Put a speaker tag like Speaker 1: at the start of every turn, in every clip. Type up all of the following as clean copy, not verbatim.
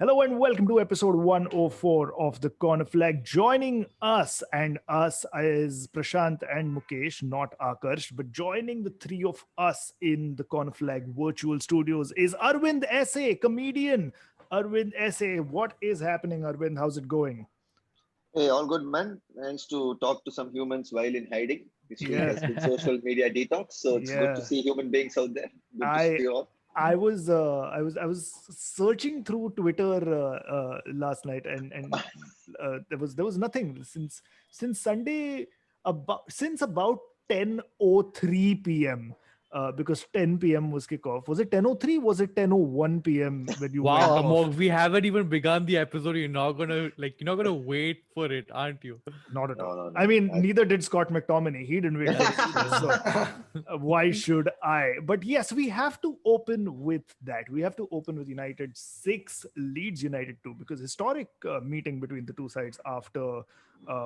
Speaker 1: Hello and welcome to episode 104 of the Corner Flag. Joining us is Prashant and Mukesh, not Akarsh, but joining the three of us in the Corner Flag virtual studios is Arvind S.A., comedian. Arvind S.A., what is happening, Arvind? How's it going?
Speaker 2: Hey, all good, man. Nice to talk to some humans while in hiding. This week
Speaker 1: Yeah,
Speaker 2: has been social media detox, so it's good to
Speaker 1: yeah.
Speaker 2: see human beings out there. Good to see
Speaker 1: I
Speaker 2: you all.
Speaker 1: I was searching through Twitter last night, and there was nothing since Sunday, about 10:03 p.m. Because 10 p.m. was kickoff. Was it 10:03? Was it 10:01 p.m. when you went
Speaker 3: Wow,
Speaker 1: off?
Speaker 3: Amog, we haven't even begun the episode. You're not gonna wait for it, aren't you?
Speaker 1: Not at
Speaker 2: No,
Speaker 1: all.
Speaker 2: no,
Speaker 1: I
Speaker 2: no.
Speaker 1: mean, neither did Scott McTominay. He didn't wait for it
Speaker 3: That's
Speaker 1: either.
Speaker 3: true.
Speaker 1: So why should I? But yes, we have to open with that. We have to open with United 6, Leeds United 2, because historic meeting between the two sides after,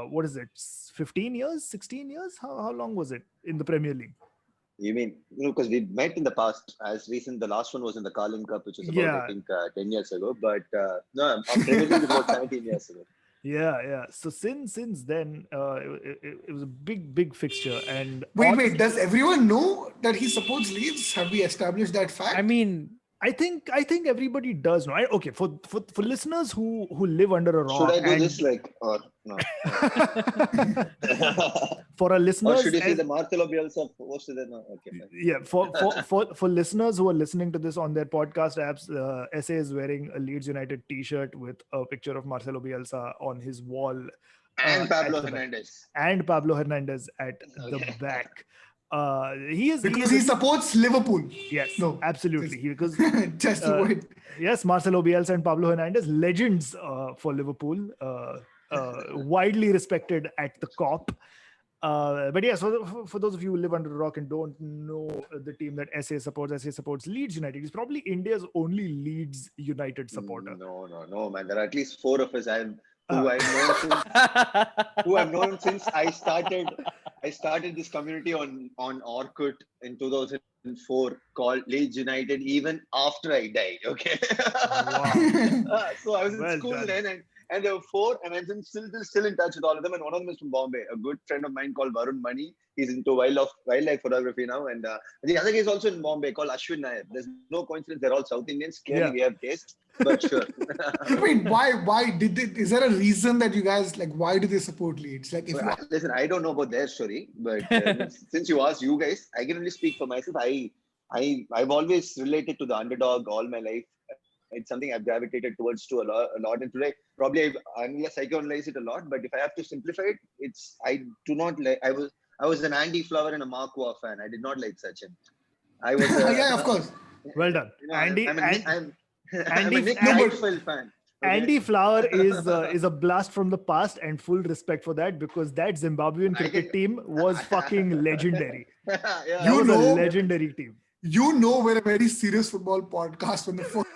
Speaker 1: what is it, 15 years, 16 years? How long was it in the Premier League?
Speaker 2: You mean, because we met in the past, as recent, the last one was in the Carling Cup, which was about, I
Speaker 1: Yeah,
Speaker 2: think, 10 years ago. But no, our Premier League is about 17 years ago.
Speaker 1: yeah. So since then, it was a big fixture. And
Speaker 4: Wait. Does everyone know that he supports Leeds? Have we established that
Speaker 3: I
Speaker 4: fact?
Speaker 3: mean,
Speaker 1: I think everybody does know. Okay, for listeners who live under a
Speaker 2: Should
Speaker 1: rock
Speaker 2: I do
Speaker 1: and
Speaker 2: this or no?
Speaker 1: for our
Speaker 2: Or
Speaker 1: listeners
Speaker 2: should you say
Speaker 1: as,
Speaker 2: the Marcelo Bielsa posted it? No, okay, fine.
Speaker 1: yeah, for listeners who are listening to this on their podcast apps, SA is wearing a Leeds United T-shirt with a picture of Marcelo Bielsa on his wall,
Speaker 2: And Pablo
Speaker 1: at the back,
Speaker 2: Hernandez.
Speaker 1: and Pablo Hernandez at the
Speaker 2: Okay.
Speaker 1: back. He is
Speaker 4: Because he supports Liverpool.
Speaker 1: yes,
Speaker 4: No,
Speaker 1: absolutely. Because
Speaker 4: just to
Speaker 1: uh,
Speaker 4: avoid.
Speaker 1: yes, Marcelo Bielsa and Pablo Hernandez, legends for Liverpool, widely respected at the COP. But yes, for those of you who live under a rock and don't know the team that SA supports Leeds United. He's probably India's only Leeds United supporter.
Speaker 2: No, man. There are at least four of us
Speaker 1: Uh,
Speaker 2: who I've known since who I've known since I started. I started this community on Orkut in 2004 called Leeds United. Even after I died, okay.
Speaker 1: Wow.
Speaker 2: So I was in
Speaker 1: Well
Speaker 2: school
Speaker 1: done.
Speaker 2: then, and there were four, and I'm still in touch with all of them. And one of them is from Bombay. A good friend of mine called Varun Mani. He's into wildlife photography now, and the other guy is also in Bombay called Ashwin Nair. There's no coincidence; they're all South Indians. Clearly,
Speaker 1: Yeah.
Speaker 2: we have taste, but sure.
Speaker 4: Wait, why did they? Is there a reason that you guys like? Why do they support Leeds? Like, if
Speaker 2: Well,
Speaker 4: you
Speaker 2: listen, I don't know about their story, but since you asked you guys, I can only speak for myself. I've always related to the underdog all my life. It's something I've gravitated towards to a lot. And today, probably I'm gonna psychoanalyze it a lot. But if I have to simplify it, it's I do not like. I was an Andy Flower and a Mark Waugh fan. I did not like Sachin. I was
Speaker 4: yeah, of course.
Speaker 1: Well done, Andy.
Speaker 2: I'm a
Speaker 1: Andy,
Speaker 2: Nick
Speaker 1: Andy,
Speaker 2: Heidfeld fan. Okay?
Speaker 1: Andy Flower is a blast from the past, and full respect for that, because that Zimbabwean
Speaker 2: I
Speaker 1: cricket
Speaker 2: can-
Speaker 1: team was fucking legendary.
Speaker 2: yeah,
Speaker 1: That
Speaker 4: You
Speaker 1: was
Speaker 4: know-
Speaker 1: a legendary team.
Speaker 4: You know we're a very serious football podcast when the first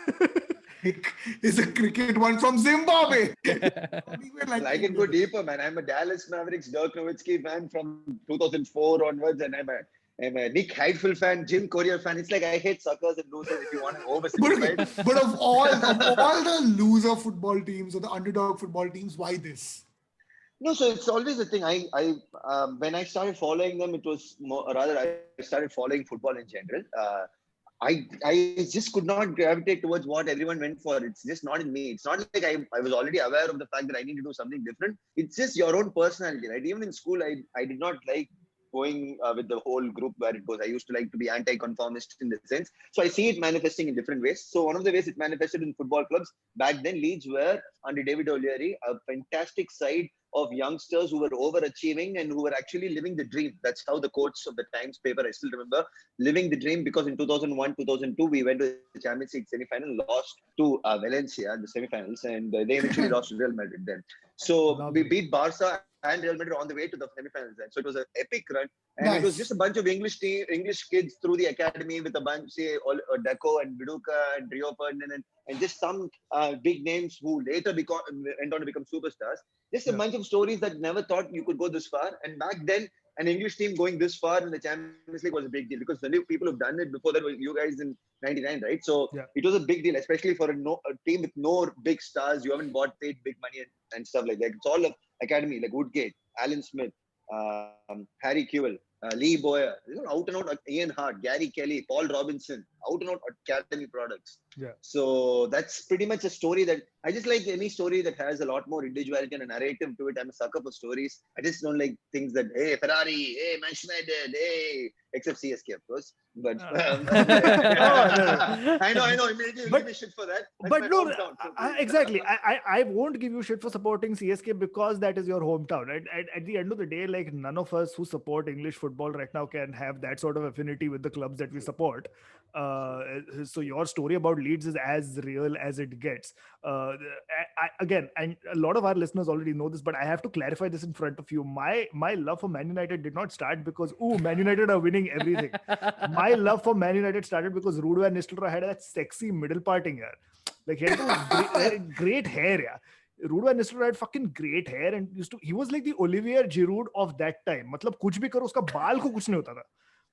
Speaker 4: pick is a cricket one from Zimbabwe. We're like,
Speaker 2: I can go deeper, man. I'm a Dallas Mavericks Dirk Nowitzki fan from 2004 onwards, and I'm a Nick Heidfeld fan, Jim Courier fan. It's like I hate suckers and losers if you want to oversimplify it.
Speaker 4: But of all the loser football teams or the underdog football teams, why this?
Speaker 2: No, so it's always a thing. When I started following them, it was more, or rather, I started following football in general. I just could not gravitate towards what everyone went for. It's just not in me. It's not like I was already aware of the fact that I need to do something different. It's just your own personality, right? Even in school, I did not like going with the whole group where it goes. I used to like to be anti-conformist in the sense. So I see it manifesting in different ways. So one of the ways it manifested in football clubs back then, Leeds were under David O'Leary, a fantastic side of youngsters who were overachieving and who were actually living the dream. That's how the quotes of the Times paper, I still remember, living the dream, because in 2001, 2002, we went to the Champions League semi-final, lost to Valencia in the semi-finals, and they eventually lost to Real Madrid then. So
Speaker 1: Lovely.
Speaker 2: we beat Barca and Real Madrid on the way to the semi-finals then. So it was an epic run. And it was
Speaker 4: Nice.
Speaker 2: just a bunch of English kids through the academy with a bunch, say, Deco and Viduka and Rio Ferdinand and just some big names who later went on to become superstars. Just a
Speaker 1: Yeah.
Speaker 2: bunch of stories that never thought you could go this far. And back then, an English team going this far in the Champions League was a big deal because the only people who've done it before that were you guys in '99, right? So
Speaker 1: Yeah.
Speaker 2: it was a big deal, especially for a team with no big stars. You haven't paid big money and stuff like that. It's all of academy like Woodgate, Alan Smith, Harry Kewell, Lee Boyer, out and out Ian Hart, Gary Kelly, Paul Robinson, out and out academy products.
Speaker 1: Yeah.
Speaker 2: So that's pretty much a story that I just like any story that has a lot more individuality and a narrative to it. I'm a sucker for stories. I just don't like things that, hey, Ferrari, hey, Manchester United, hey, except CSK, of course. But I know. Immediately you give me shit for that. That's
Speaker 1: But
Speaker 2: my
Speaker 1: no,
Speaker 2: hometown, so
Speaker 1: exactly. I won't give you shit for supporting CSK because that is your hometown. At the end of the day, like none of us who support English football right now can have that sort of affinity with the clubs that we support. So your story about Leeds is as real as it gets. Again, and a lot of our listeners already know this, but I have to clarify this in front of you. My love for Man United did not start because Man United are winning everything. My love for Man United started because Ruud van Nistelrooy had that sexy middle parting here. Like he had great hair, yeah. Ruud van Nistelrooy had fucking great hair and he was like the Olivier Giroud of that time. मतलब कुछ भी करो उसका बाल को कुछ नहीं होता था.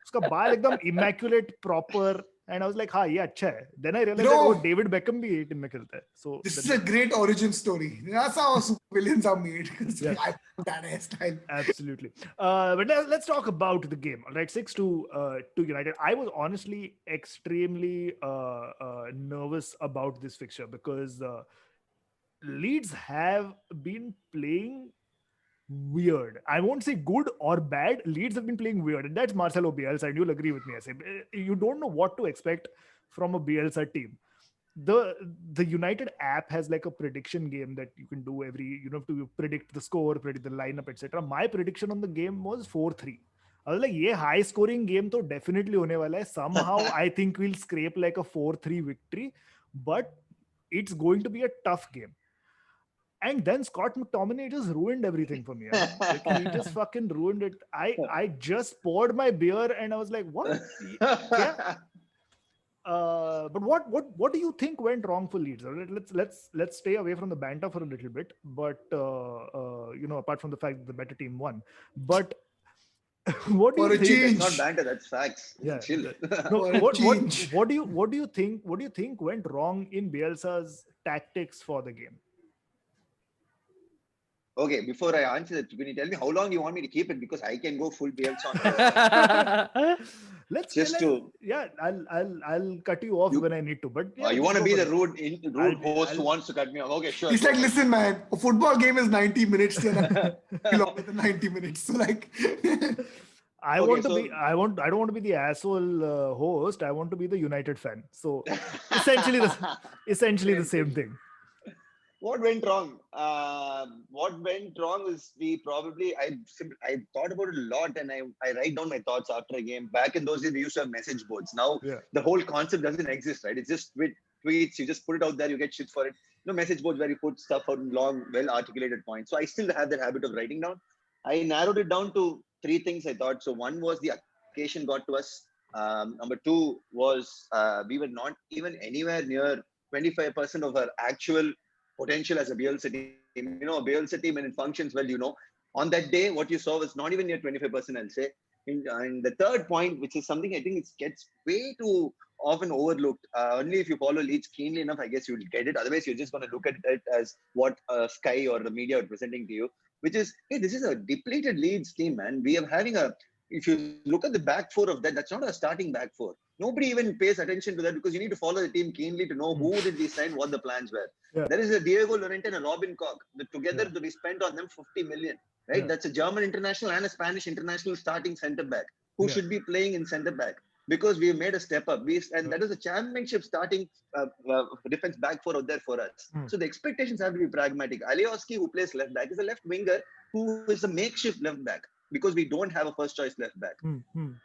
Speaker 1: उसका बाल एकदम immaculate, proper, and I was like, हाँ ये अच्छा है. Then I realized that वो David Beckham भी ये team में खेलता है. So
Speaker 4: this is a great origin story. That's how villains are made.
Speaker 1: Yeah.
Speaker 4: I want that hairstyle.
Speaker 1: Absolutely. But let's talk about the game. All right, 6-2 to United. I was honestly extremely nervous about this fixture because Leeds have been playing weird. I won't say good or bad. Leeds have been playing weird, and that's Marcelo Bielsa, and you'll agree with me. I say you don't know what to expect from a Bielsa team. The United app has like a prediction game that you can do you have to predict the score, predict the lineup, etc. My prediction on the game was 4-3. I was like, ये high scoring game तो definitely होने वाला है. Somehow I think we'll scrape like a 4-3 victory, but it's going to be a tough game. And then Scott McTominay just ruined everything for me. Like, he just fucking ruined it. I just poured my beer and I was like, what? Yeah. But what do you think went wrong for Leeds? Let's stay away from the banter for a little bit. But apart from the fact that the better team won, but what do you think?
Speaker 2: That's not banter, that's facts.
Speaker 1: Yeah.
Speaker 2: Chill.
Speaker 1: No, what do you think went wrong in Bielsa's tactics for the game?
Speaker 2: Okay, before I answer that, can you tell me how long you want me to keep it? Because I can go full Bielsa on
Speaker 1: I'll cut you off when I need to. But
Speaker 2: you want to be the rude host who wants to cut me off? Okay, sure.
Speaker 4: He's like, listen, man, a football game is 90 minutes. Longer than 90 minutes. So like,
Speaker 1: I don't want to be the asshole host. I want to be the United fan. So essentially the same thing.
Speaker 2: What went wrong? What went wrong is I thought about it a lot and I write down my thoughts after a game. Back in those days, we used to have message boards. Now, the whole concept doesn't exist, right? It's just with tweets. You just put it out there, you get shit for it. Message boards where you put stuff out in long, well-articulated points. So I still have that habit of writing down. I narrowed it down to 3 things I thought. So one was the occasion got to us. Number 2 was we were not even anywhere near 25% of our actual potential as a Bielsa team. A Bielsa team, and it functions well, on that day, what you saw was not even near 25%, I'll say. And the third point, which is something I think it gets way too often overlooked. Only if you follow Leeds keenly enough, I guess you'll get it. Otherwise, you're just going to look at it as what Sky or the media are presenting to you, which is, hey, this is a depleted Leeds team, man. We are having if you look at the back 4 of that, that's not a starting back 4. Nobody even pays attention to that because you need to follow the team keenly to know who did they sign, what the plans were. Yeah. There is a Diego Llorente and a Robin Koch. Together to be spent on them 50 million, right? Yeah. That's a German international and a Spanish international starting centre back who should be playing in centre back because we made a step up. And that is a championship starting defense back 4 out there for us. So the expectations have to be pragmatic. Alioski, who plays left back, is a left winger who is a makeshift left back, because we don't have a first choice left back.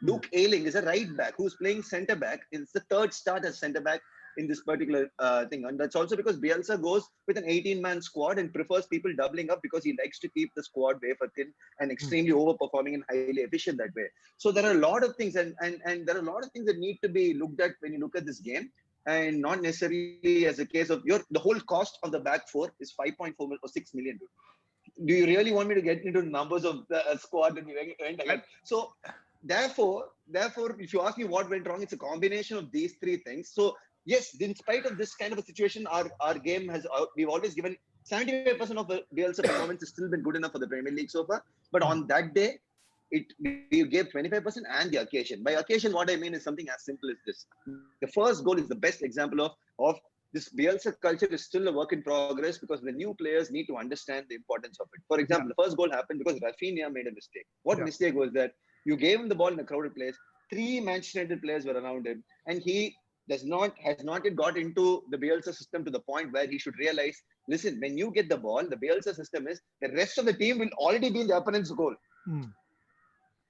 Speaker 2: Luke Ayling is a right back who's playing centre back. It's the third start as centre back in this particular thing. And that's also because Bielsa goes with an 18-man squad and prefers people doubling up because he likes to keep the squad wafer thin and extremely overperforming and highly efficient that way. So there are a lot of things and there are a lot of things that need to be looked at when you look at this game, and not necessarily as a case of the whole cost of the back 4 is 5.4 or 6 million. do you really want me to get into numbers of the squad that we went against? So therefore, if you ask me what went wrong, it's a combination of these three things. So yes, in spite of this kind of a situation, our game has, we've always given 75% of the Bielsa performance has still been good enough for the Premier League so far. But on that day, we gave 25% and the occasion. By occasion, what I mean is something as simple as this. The first goal is the best example of this Bielsa culture is still a work in progress because the new players need to understand the importance of it. For example, the first goal happened because Rafinha made a mistake. What mistake was that? You gave him the ball in a crowded place. 3 Manchester United players were around him, and he has not yet got into the Bielsa system to the point where he should realize, listen, when you get the ball, the Bielsa system is the rest of the team will already be in the opponent's goal.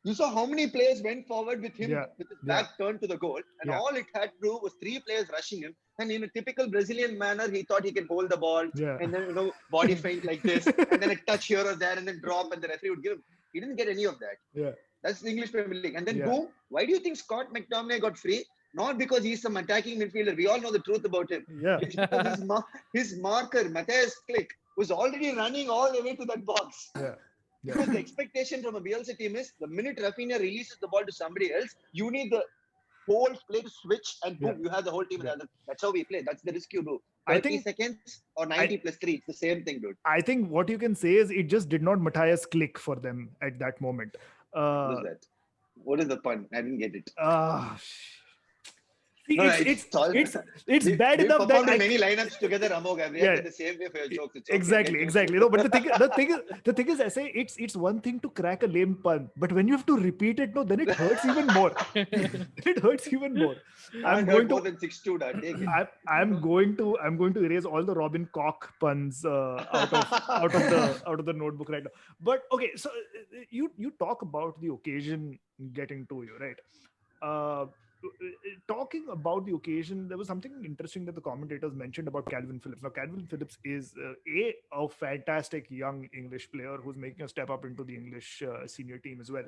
Speaker 2: You saw how many players went forward with him with his back turned to the goal, and all it had to do was 3 players rushing him. And in a typical Brazilian manner, he thought he can hold the ball and then body feint like this, and then a touch here or there, and then drop, and the referee would give him. He didn't get any of that. That's the English Premier League. And then boom, why do you think Scott McTominay got free? Not because he's some attacking midfielder. We all know the truth about him. It's because his marker, Matthias Klick, was already running all the way to that box. Because the expectation from a Bielsa team is the minute Rafinha releases the ball to somebody else, you need the whole play to switch, and boom, you have the whole team. That's how we play. That's the risk you do. 30 seconds or 90 plus 3. It's the same thing, dude.
Speaker 1: I think what you can say is it just did not Matthias click for them at that moment.
Speaker 2: What is that? What is the pun? I didn't get it.
Speaker 1: It's bad enough that
Speaker 2: many lineups together, Amog. I've reacted the same way for your jokes.
Speaker 1: Exactly. No, but the thing is, I say it's one thing to crack a lame pun, but when you have to repeat it, no, then it hurts even more. It hurts even more.
Speaker 2: I'm going to more than 6-2.
Speaker 1: I'm going to erase all the Robin Koch puns out of the notebook right now. But okay, so you talk about the occasion getting to you, right? Talking about the occasion, there was something interesting that the commentators mentioned about Calvin Phillips. Now, Calvin Phillips is a fantastic young English player who's making a step up into the English senior team as well.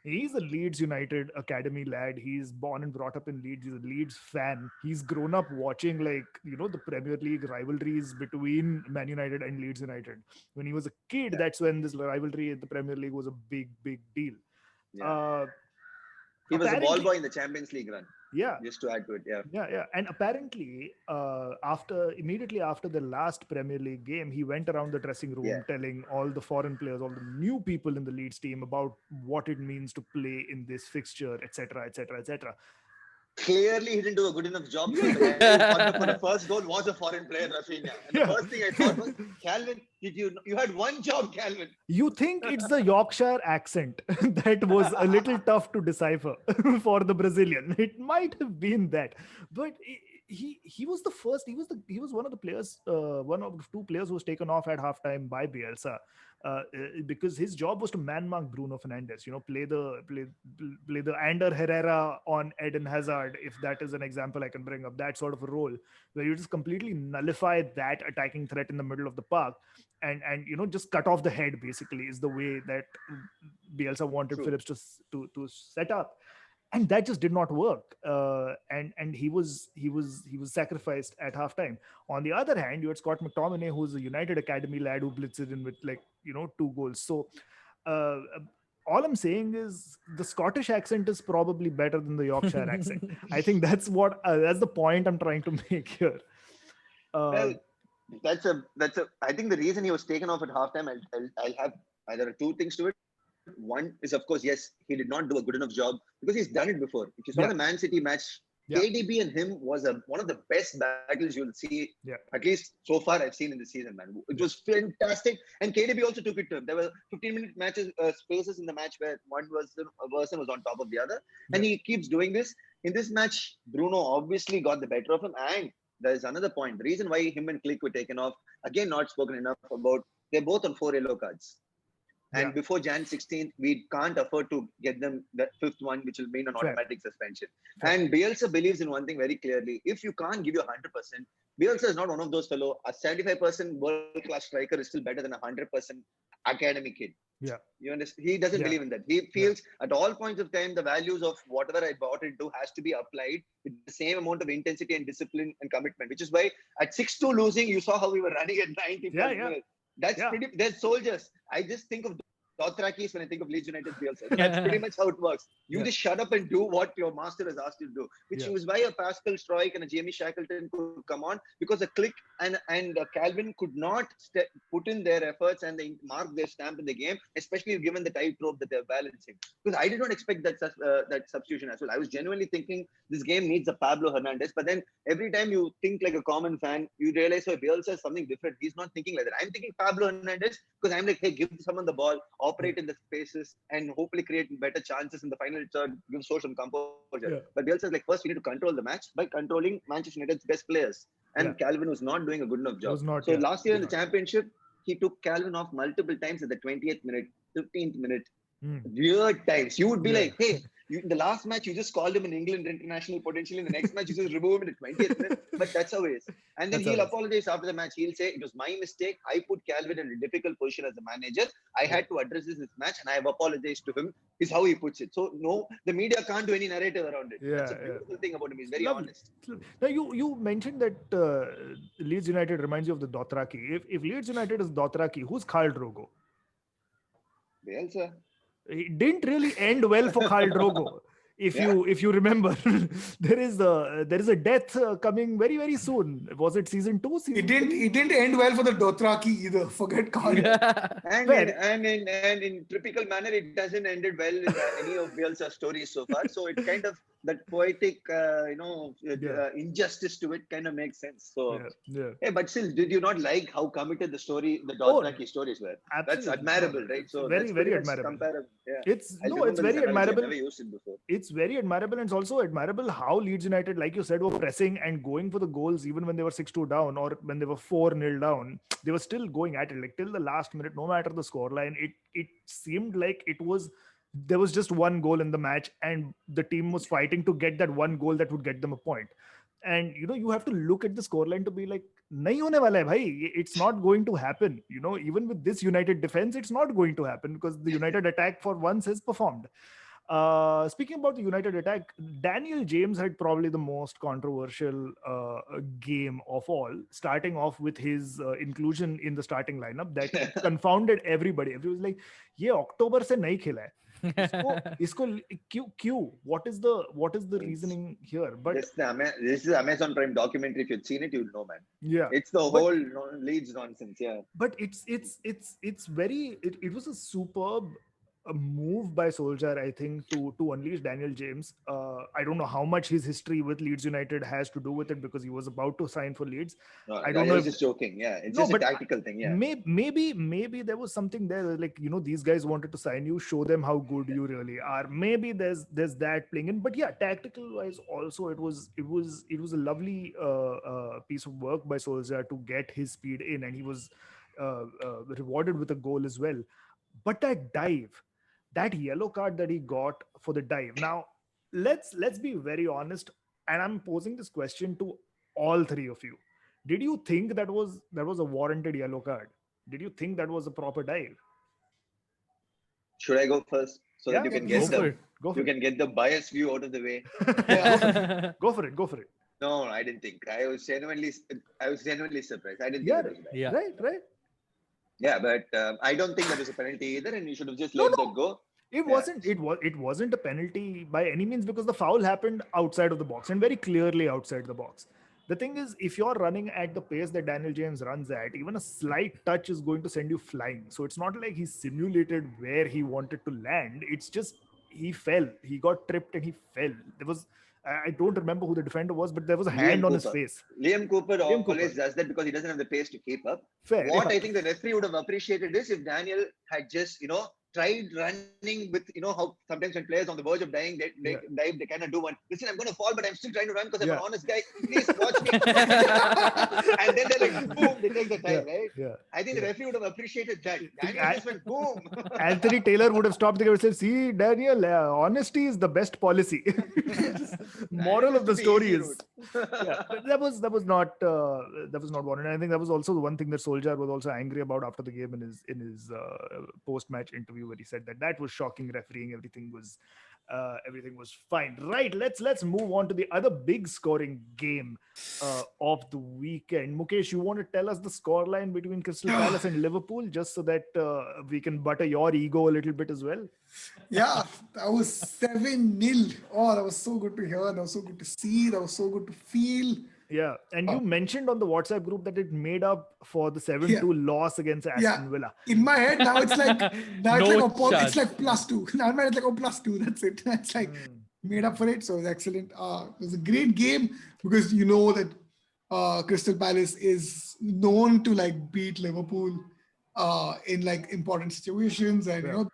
Speaker 1: He's a Leeds United academy lad. He's born and brought up in Leeds. He's a Leeds fan. He's grown up watching the Premier League rivalries between Man United and Leeds United. When he was a kid, that's when this rivalry in the Premier League was a big deal.
Speaker 2: He was a ball boy in the Champions League run.
Speaker 1: Yeah.
Speaker 2: Just to add to it.
Speaker 1: Yeah. And apparently, immediately after the last Premier League game, he went around the dressing room telling all the foreign players, all the new people in the Leeds team about what it means to play in this fixture, etc., etc., etc.
Speaker 2: Clearly, he didn't do a good enough job. For the first goal was a foreign player, Rafinha. And the first thing I thought was, Calvin, you had one job, Calvin.
Speaker 1: You think it's the Yorkshire accent that was a little tough to decipher for the Brazilian. It might have been that, but he was the first. He was one of the players, one of the 2 players who was taken off at halftime by Bielsa. Because his job was to man-mark Bruno Fernandes, play the Ander Herrera on Eden Hazard, if that is an example I can bring up, that sort of a role where you just completely nullify that attacking threat in the middle of the park and just cut off the head, basically, is the way that Bielsa wanted Phillips to set up. And that just did not work. And he was sacrificed at halftime. On the other hand, you had Scott McTominay, who's a United Academy lad who blitzed in with 2 goals. So all I'm saying is the Scottish accent is probably better than the Yorkshire accent. I think that's the point I'm trying to make here.
Speaker 2: Well, I think the reason he was taken off at halftime, I'll have either 2 things to it. One is, of course, yes, he did not do a good enough job because he's done it before. If you saw the Man City match, KDB and him was one of the best battles you'll see, at least so far I've seen in the season, man. It was fantastic. And KDB also took it to him. There were 15-minute matches, spaces in the match where one person was on top of the other. And he keeps doing this. In this match, Bruno obviously got the better of him. And there's another point. The reason why him and Klick were taken off, again, not spoken enough about, they're both on 4 yellow cards. And before Jan 16th, we can't afford to get them that 5th one, which will mean an automatic suspension. And Bielsa believes in one thing very clearly. If you can't give you 100%, Bielsa is not one of those fellow. A 75% world-class striker is still better than a 100% academy kid.
Speaker 1: Yeah.
Speaker 2: You understand? He doesn't believe in that. He feels at all points of time, the values of whatever I bought into has to be applied with the same amount of intensity and discipline and commitment, which is why at 6-2 losing, you saw how we were running at 90 minutes. That's
Speaker 1: Yeah.
Speaker 2: pretty. They're soldiers. I just think of Dothrakis when I think of Leeds United Bielsa. So that's pretty much how it works. You
Speaker 1: Yeah.
Speaker 2: just shut up and do what your master has asked you to do, which
Speaker 1: Yeah.
Speaker 2: was why a Pascal Stroik and a Jamie Shackleton could come on, because a Click and Calvin could not put in their efforts and they mark their stamp in the game, especially given the tightrope that they're balancing. Because I did not expect that substitution as well. I was genuinely thinking this game needs a Pablo Hernandez, but then every time you think like a common fan, you realize, oh, Bielsa is something different. He's not thinking like that. I'm thinking Pablo Hernandez because I'm like, hey, give someone the ball, operate in the spaces, and hopefully create better chances in the final third, show some composure.
Speaker 1: Yeah.
Speaker 2: But Bielsa is like, first we need to control the match by controlling Manchester United's best players. And
Speaker 1: Yeah.
Speaker 2: Calvin was not doing a good enough job.
Speaker 1: Was not,
Speaker 2: So
Speaker 1: yeah,
Speaker 2: last year in
Speaker 1: was
Speaker 2: the
Speaker 1: not.
Speaker 2: championship, he took Calvin off multiple times at the 20th minute, 15th minute.
Speaker 1: Hmm.
Speaker 2: Weird times. You would be
Speaker 1: Yeah.
Speaker 2: like, hey, in the last match, you just called him an England international potentially. In the next match, you just remove him in the 20th minute. But that's how it is. And then
Speaker 1: That's
Speaker 2: he'll
Speaker 1: how it is.
Speaker 2: apologize after the match. He'll say, it was my mistake. I put Calvin in a difficult position as a manager. I had to address this match and I have apologized to him, is how he puts it. So, no, the media can't do any narrative around it. That's a
Speaker 1: Yeah, yeah.
Speaker 2: beautiful thing about him. He's very
Speaker 1: Lovely.
Speaker 2: honest.
Speaker 1: Now you mentioned that Leeds United reminds you of the Dothraki. If Leeds United is Dothraki, who's Khal Drogo?
Speaker 2: Bielsa.
Speaker 1: It didn't really end well for Khal Drogo. If
Speaker 2: Yeah.
Speaker 1: you remember, there is a death coming very, very soon. Was it season 2? Season
Speaker 4: It didn't end well for the Dothraki either. Forget Khan.
Speaker 2: And
Speaker 1: Fair.
Speaker 2: in typical manner, it doesn't ended well in any of Bielsa's stories so far. So it kind of that poetic, injustice to it kind of makes sense. So,
Speaker 1: Yeah.
Speaker 2: hey, but still, did you not like how committed the
Speaker 1: Oh,
Speaker 2: Dothraki stories were? That's
Speaker 1: absolutely.
Speaker 2: admirable, right? So
Speaker 1: Very,
Speaker 2: that's
Speaker 1: very
Speaker 2: pretty much
Speaker 1: admirable.
Speaker 2: comparable. Yeah.
Speaker 1: It's
Speaker 2: I'll
Speaker 1: no, it's
Speaker 2: remember this
Speaker 1: very
Speaker 2: analogy. I've
Speaker 1: admirable.
Speaker 2: never used it before.
Speaker 1: It's very admirable, and it's also admirable how Leeds United, like you said, were pressing and going for the goals even when they were 6-2 down or when they were 4-0 down. They were still going at it, like till the last minute, no matter the scoreline. It seemed like there was just one goal in the match, and the team was fighting to get that one goal that would get them a point. And you have to look at the scoreline to be like, nahi hone wala hai bhai. It's not going to happen. Even with this United defense, it's not going to happen because the United attack for once has performed. Speaking about the United attack, Daniel James had probably the most controversial game of all, starting off with his inclusion in the starting lineup that confounded everybody. Everyone was like, "ये अक्टूबर से नहीं खेला है." इसको क्यों? What is the reasoning here? But
Speaker 2: This is Amazon Prime documentary. If you'd seen it, you'd know, man.
Speaker 1: yeah,
Speaker 2: It's the whole Leeds nonsense. Yeah.
Speaker 1: but it's very it was a superb move by Solskjaer, I think, to unleash Daniel James. I don't know how much his history with Leeds United has to do with it because he was about to sign for Leeds.
Speaker 2: No,
Speaker 1: I don't know
Speaker 2: I
Speaker 1: if-
Speaker 2: was just joking. Yeah, it's
Speaker 1: No,
Speaker 2: just a
Speaker 1: but
Speaker 2: tactical thing. Yeah.
Speaker 1: Maybe there was something there, like these guys wanted to sign you, show them how good you really are. Maybe there's that playing in, but yeah, tactical wise also it was a lovely piece of work by Solskjaer to get his speed in, and he was rewarded with a goal as well. But that yellow card that he got for the dive. Now, let's be very honest, and I'm posing this question to all three of you. Did you think that was a warranted yellow card? Did you think that was a proper dive?
Speaker 2: Should I go first so that you can
Speaker 3: Go
Speaker 2: get
Speaker 3: for
Speaker 2: the
Speaker 3: it.
Speaker 1: Go
Speaker 2: you can get the biased view out of the way?
Speaker 1: Go for it.
Speaker 2: No, I didn't think. I was genuinely surprised. I didn't
Speaker 1: Yeah,
Speaker 2: think it was bad.
Speaker 3: Yeah.
Speaker 1: right.
Speaker 2: Yeah, but I don't think that was a penalty either, and you should have just
Speaker 1: No,
Speaker 2: let
Speaker 1: no.
Speaker 2: that go.
Speaker 1: It
Speaker 2: Yeah.
Speaker 1: wasn't. It wasn't a penalty by any means because the foul happened outside of the box and very clearly outside the box. The thing is, if you're running at the pace that Daniel James runs at, even a slight touch is going to send you flying. So it's not like he simulated where he wanted to land. It's just he fell. He got tripped and he fell. There was, I don't remember who the defender was, but there was a hand on his
Speaker 2: Cooper.
Speaker 1: face.
Speaker 2: Liam Cooper
Speaker 1: Liam
Speaker 2: always
Speaker 1: Cooper.
Speaker 2: does that because he doesn't have the pace to keep up.
Speaker 1: Fair.
Speaker 2: What
Speaker 1: yeah.
Speaker 2: I think the referee would have appreciated is if Daniel had just, tried running with, how sometimes when players on the verge of dying, they dive, they kind of do one. Listen, I'm going to fall, but I'm still trying to run because I'm an honest guy. Please watch me. And then they're like, boom, they take the time, right?
Speaker 1: Yeah.
Speaker 2: I think the referee would have appreciated that. Daniel just went boom.
Speaker 1: Anthony Taylor would have stopped the game and said, "See, Daniel, honesty is the best policy." Moral of the story is, yeah, but that was not warranted. I think that was also the one thing that Solskjaer was also angry about after the game in his post-match interview, where he said that was shocking refereeing. Everything was everything was fine. Right, let's move on to the other big scoring game of the weekend. Mukesh, you want to tell us the scoreline between Crystal Palace and Liverpool, just so that we can butter your ego a little bit as well?
Speaker 4: Yeah, that was 7-0. Oh, that was so good to hear. That was so good to see. That was so good to feel.
Speaker 1: Yeah, and you mentioned on the WhatsApp group that it made up for the 7-2 loss against
Speaker 4: Yeah.
Speaker 1: Aston Villa.
Speaker 4: In my head, now it's like it's like +2. Now in my head, it's like +2. That's it. That's like made up for it. So it was excellent. It was a great game because you know that Crystal Palace is known to like beat Liverpool in like important situations, and you know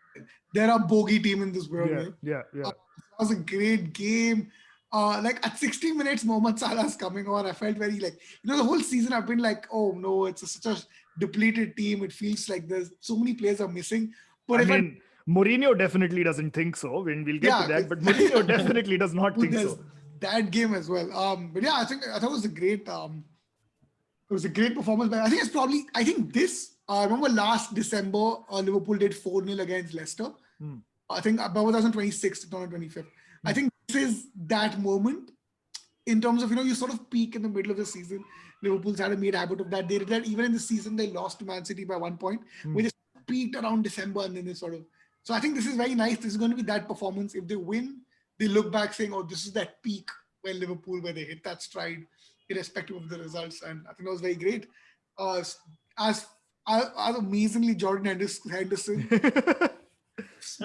Speaker 4: they're a bogey team in this world. Right?
Speaker 1: Yeah.
Speaker 4: It was a great game. Like at 60 minutes, Mohamed Salah's coming on. I felt very like, you know, the whole season I've been like, oh no, it's such a depleted team. It feels like there's so many players are missing. But
Speaker 1: Mourinho definitely doesn't think so. When we'll get to that, but Mourinho definitely does not think so.
Speaker 4: That game as well. But yeah, I thought it was a great performance. But I think this. I remember last December, Liverpool did 4-0 against Leicester. I think about 2026, 2025. I think this is that moment in terms of, you know, you sort of peak in the middle of the season. Liverpool's had a made habit of that. They did that even in the season. They lost to Man City by 1 point. We just peaked around December and then they sort of. So I think this is very nice. This is going to be that performance. If they win, they look back saying, oh, this is that peak when Liverpool, where they hit that stride, irrespective of the results. And I think that was very great. As amazingly Jordan Henderson.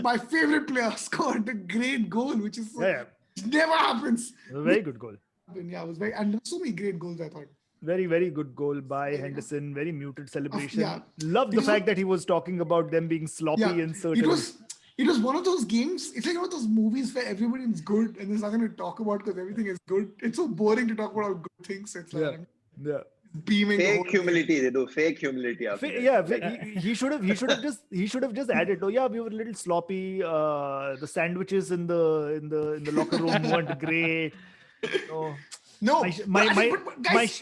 Speaker 4: My favorite player scored a great goal, which is never happens.
Speaker 1: A very good goal.
Speaker 4: Yeah, it was and so many great goals, I thought.
Speaker 1: Very, very good goal by Henderson. Very muted celebration. Love the fact that he was talking about them being sloppy in certain.
Speaker 4: It was one of those games. It's like one of those movies where everybody is good and there's nothing to talk about because everything is good. It's so boring to talk about all good things. It's like beaming.
Speaker 2: Fake humility. They do fake humility.
Speaker 1: He should have just added. Oh yeah, we were a little sloppy. The sandwiches in the locker room weren't great.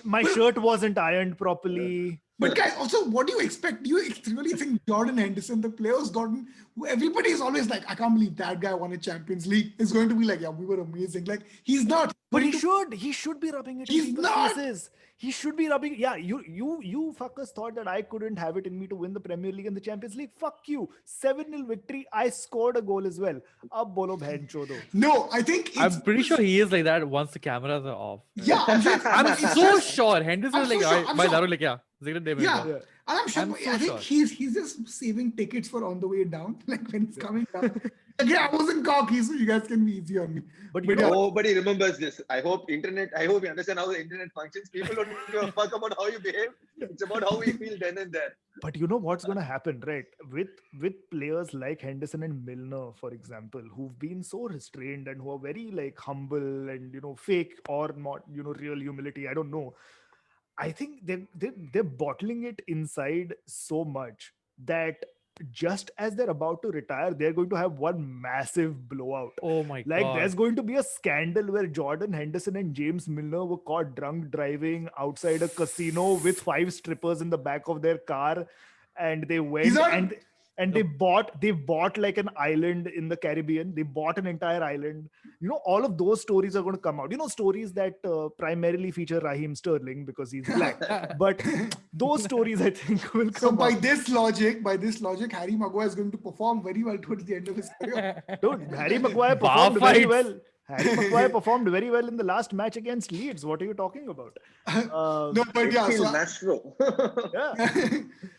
Speaker 1: My shirt wasn't ironed properly.
Speaker 4: But guys, also, what do you expect? Do you really think Jordan Henderson, the players who everybody is always like, I can't believe that guy won a Champions League, is going to be like, yeah, we were amazing. Like, he's not.
Speaker 1: But he should be rubbing it in people's faces. He should be rubbing. Yeah, you fuckers thought that I couldn't have it in me to win the Premier League and the Champions League. Fuck you. 7-0 victory. I scored a goal as well. Ab bolo bhai chodo.
Speaker 4: No, I think
Speaker 3: I'm pretty sure he is like that once the cameras are off.
Speaker 4: Yeah,
Speaker 3: I'm so sure. Henderson is like, yeah.
Speaker 4: And I'm sure. I think he's just saving tickets for on the way down. Like when he's coming down. Again, I wasn't cocky, so you guys can be easy on me.
Speaker 2: But nobody remembers this. I hope you understand how the internet functions. People don't give a fuck about how you behave. It's about how we feel then and there.
Speaker 1: But you know what's going to happen, right? With players like Henderson and Milner, for example, who've been so restrained and who are very like humble and, you know, fake or not, you know, real humility. I don't know. I think they're bottling it inside so much that just as they're about to retire, they're going to have one massive blowout.
Speaker 3: Oh my God.
Speaker 1: Like there's going to be a scandal where Jordan Henderson and James Milner were caught drunk driving outside a casino with 5 strippers in the back of their car. And they went they bought like an island in the Caribbean. They bought an entire island. You know, all of those stories are going to come out. You know, stories that primarily feature Raheem Sterling because he's black. But those stories, I think, will come
Speaker 4: out. So by this logic, Harry Maguire is going to perform very well towards the end of his career.
Speaker 1: Dude, Harry Maguire performed very well. Harry Maguire performed very well in the last match against Leeds. What are you talking about?
Speaker 2: No, but yeah.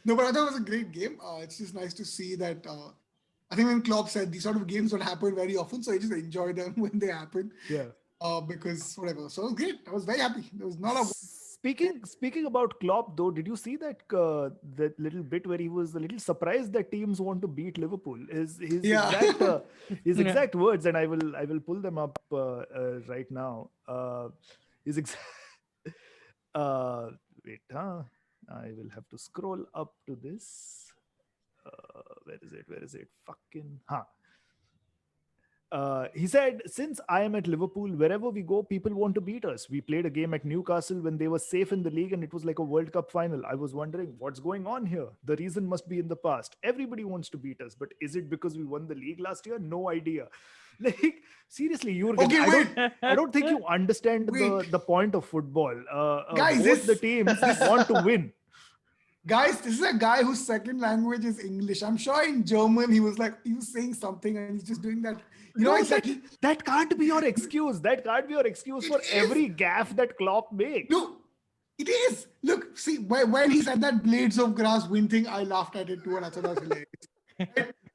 Speaker 4: No, but I thought it was a great game. It's just nice to see that. I think when Klopp said these sort of games don't happen very often, so I just enjoy them when they happen.
Speaker 1: Yeah.
Speaker 4: Because whatever. So it was great. I was very happy. There was not a.
Speaker 1: Speaking about Klopp, though, did you see that that little bit where he was a little surprised that teams want to beat Liverpool? His exact words, and I will pull them up right now. His exact. Wait, I will have to scroll up to this. Where is it? Fucking. He said, since I am at Liverpool, wherever we go, people want to beat us. We played a game at Newcastle when they were safe in the league and it was like a World Cup final. I was wondering what's going on here. The reason must be in the past. Everybody wants to beat us, but is it because we won the league last year? No idea. Like, seriously, Jurgen,
Speaker 4: Okay, wait.
Speaker 1: I don't think you understand
Speaker 4: Wait.
Speaker 1: the point of football.
Speaker 4: Guys,
Speaker 1: Both the teams want to win.
Speaker 4: Guys, this is a guy whose second language is English. I'm sure in German he was saying something and he's just doing that. You know,
Speaker 1: No,
Speaker 4: exactly.
Speaker 1: that can't be your excuse. That can't be your excuse for every gaffe that Klopp makes.
Speaker 4: No, it is. Look, see, when he said that blades of grass win thing, I laughed at it too and I thought that was hilarious.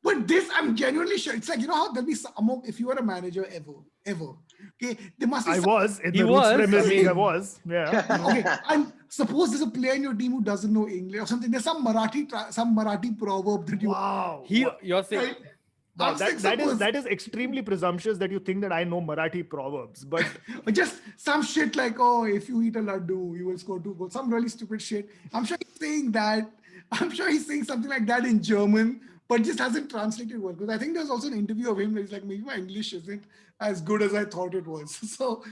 Speaker 4: But this, I'm genuinely sure. It's like, you know how there'll be some, if you were a manager ever, okay, there must be
Speaker 1: I
Speaker 4: some,
Speaker 1: was in
Speaker 3: He
Speaker 1: the
Speaker 3: was,
Speaker 1: Roots Premier
Speaker 3: I
Speaker 1: League.
Speaker 3: mean-
Speaker 1: I was, yeah.
Speaker 4: okay, and suppose there's a player in your team who doesn't know English or something. There's some Marathi proverb that you.
Speaker 1: Wow.
Speaker 3: You're saying
Speaker 4: Right?
Speaker 1: Wow,
Speaker 4: I'm saying suppose-
Speaker 1: that is extremely presumptuous that you think that I know Marathi proverbs, but
Speaker 4: Or just some shit like, oh, if you eat a laddu, you will score 2 goals. Some really stupid shit. I'm sure he's saying that. I'm sure he's saying something like that in German, but just hasn't translated well. Because I think there's also an interview of him that he's like, maybe my English isn't as good as I thought it was. So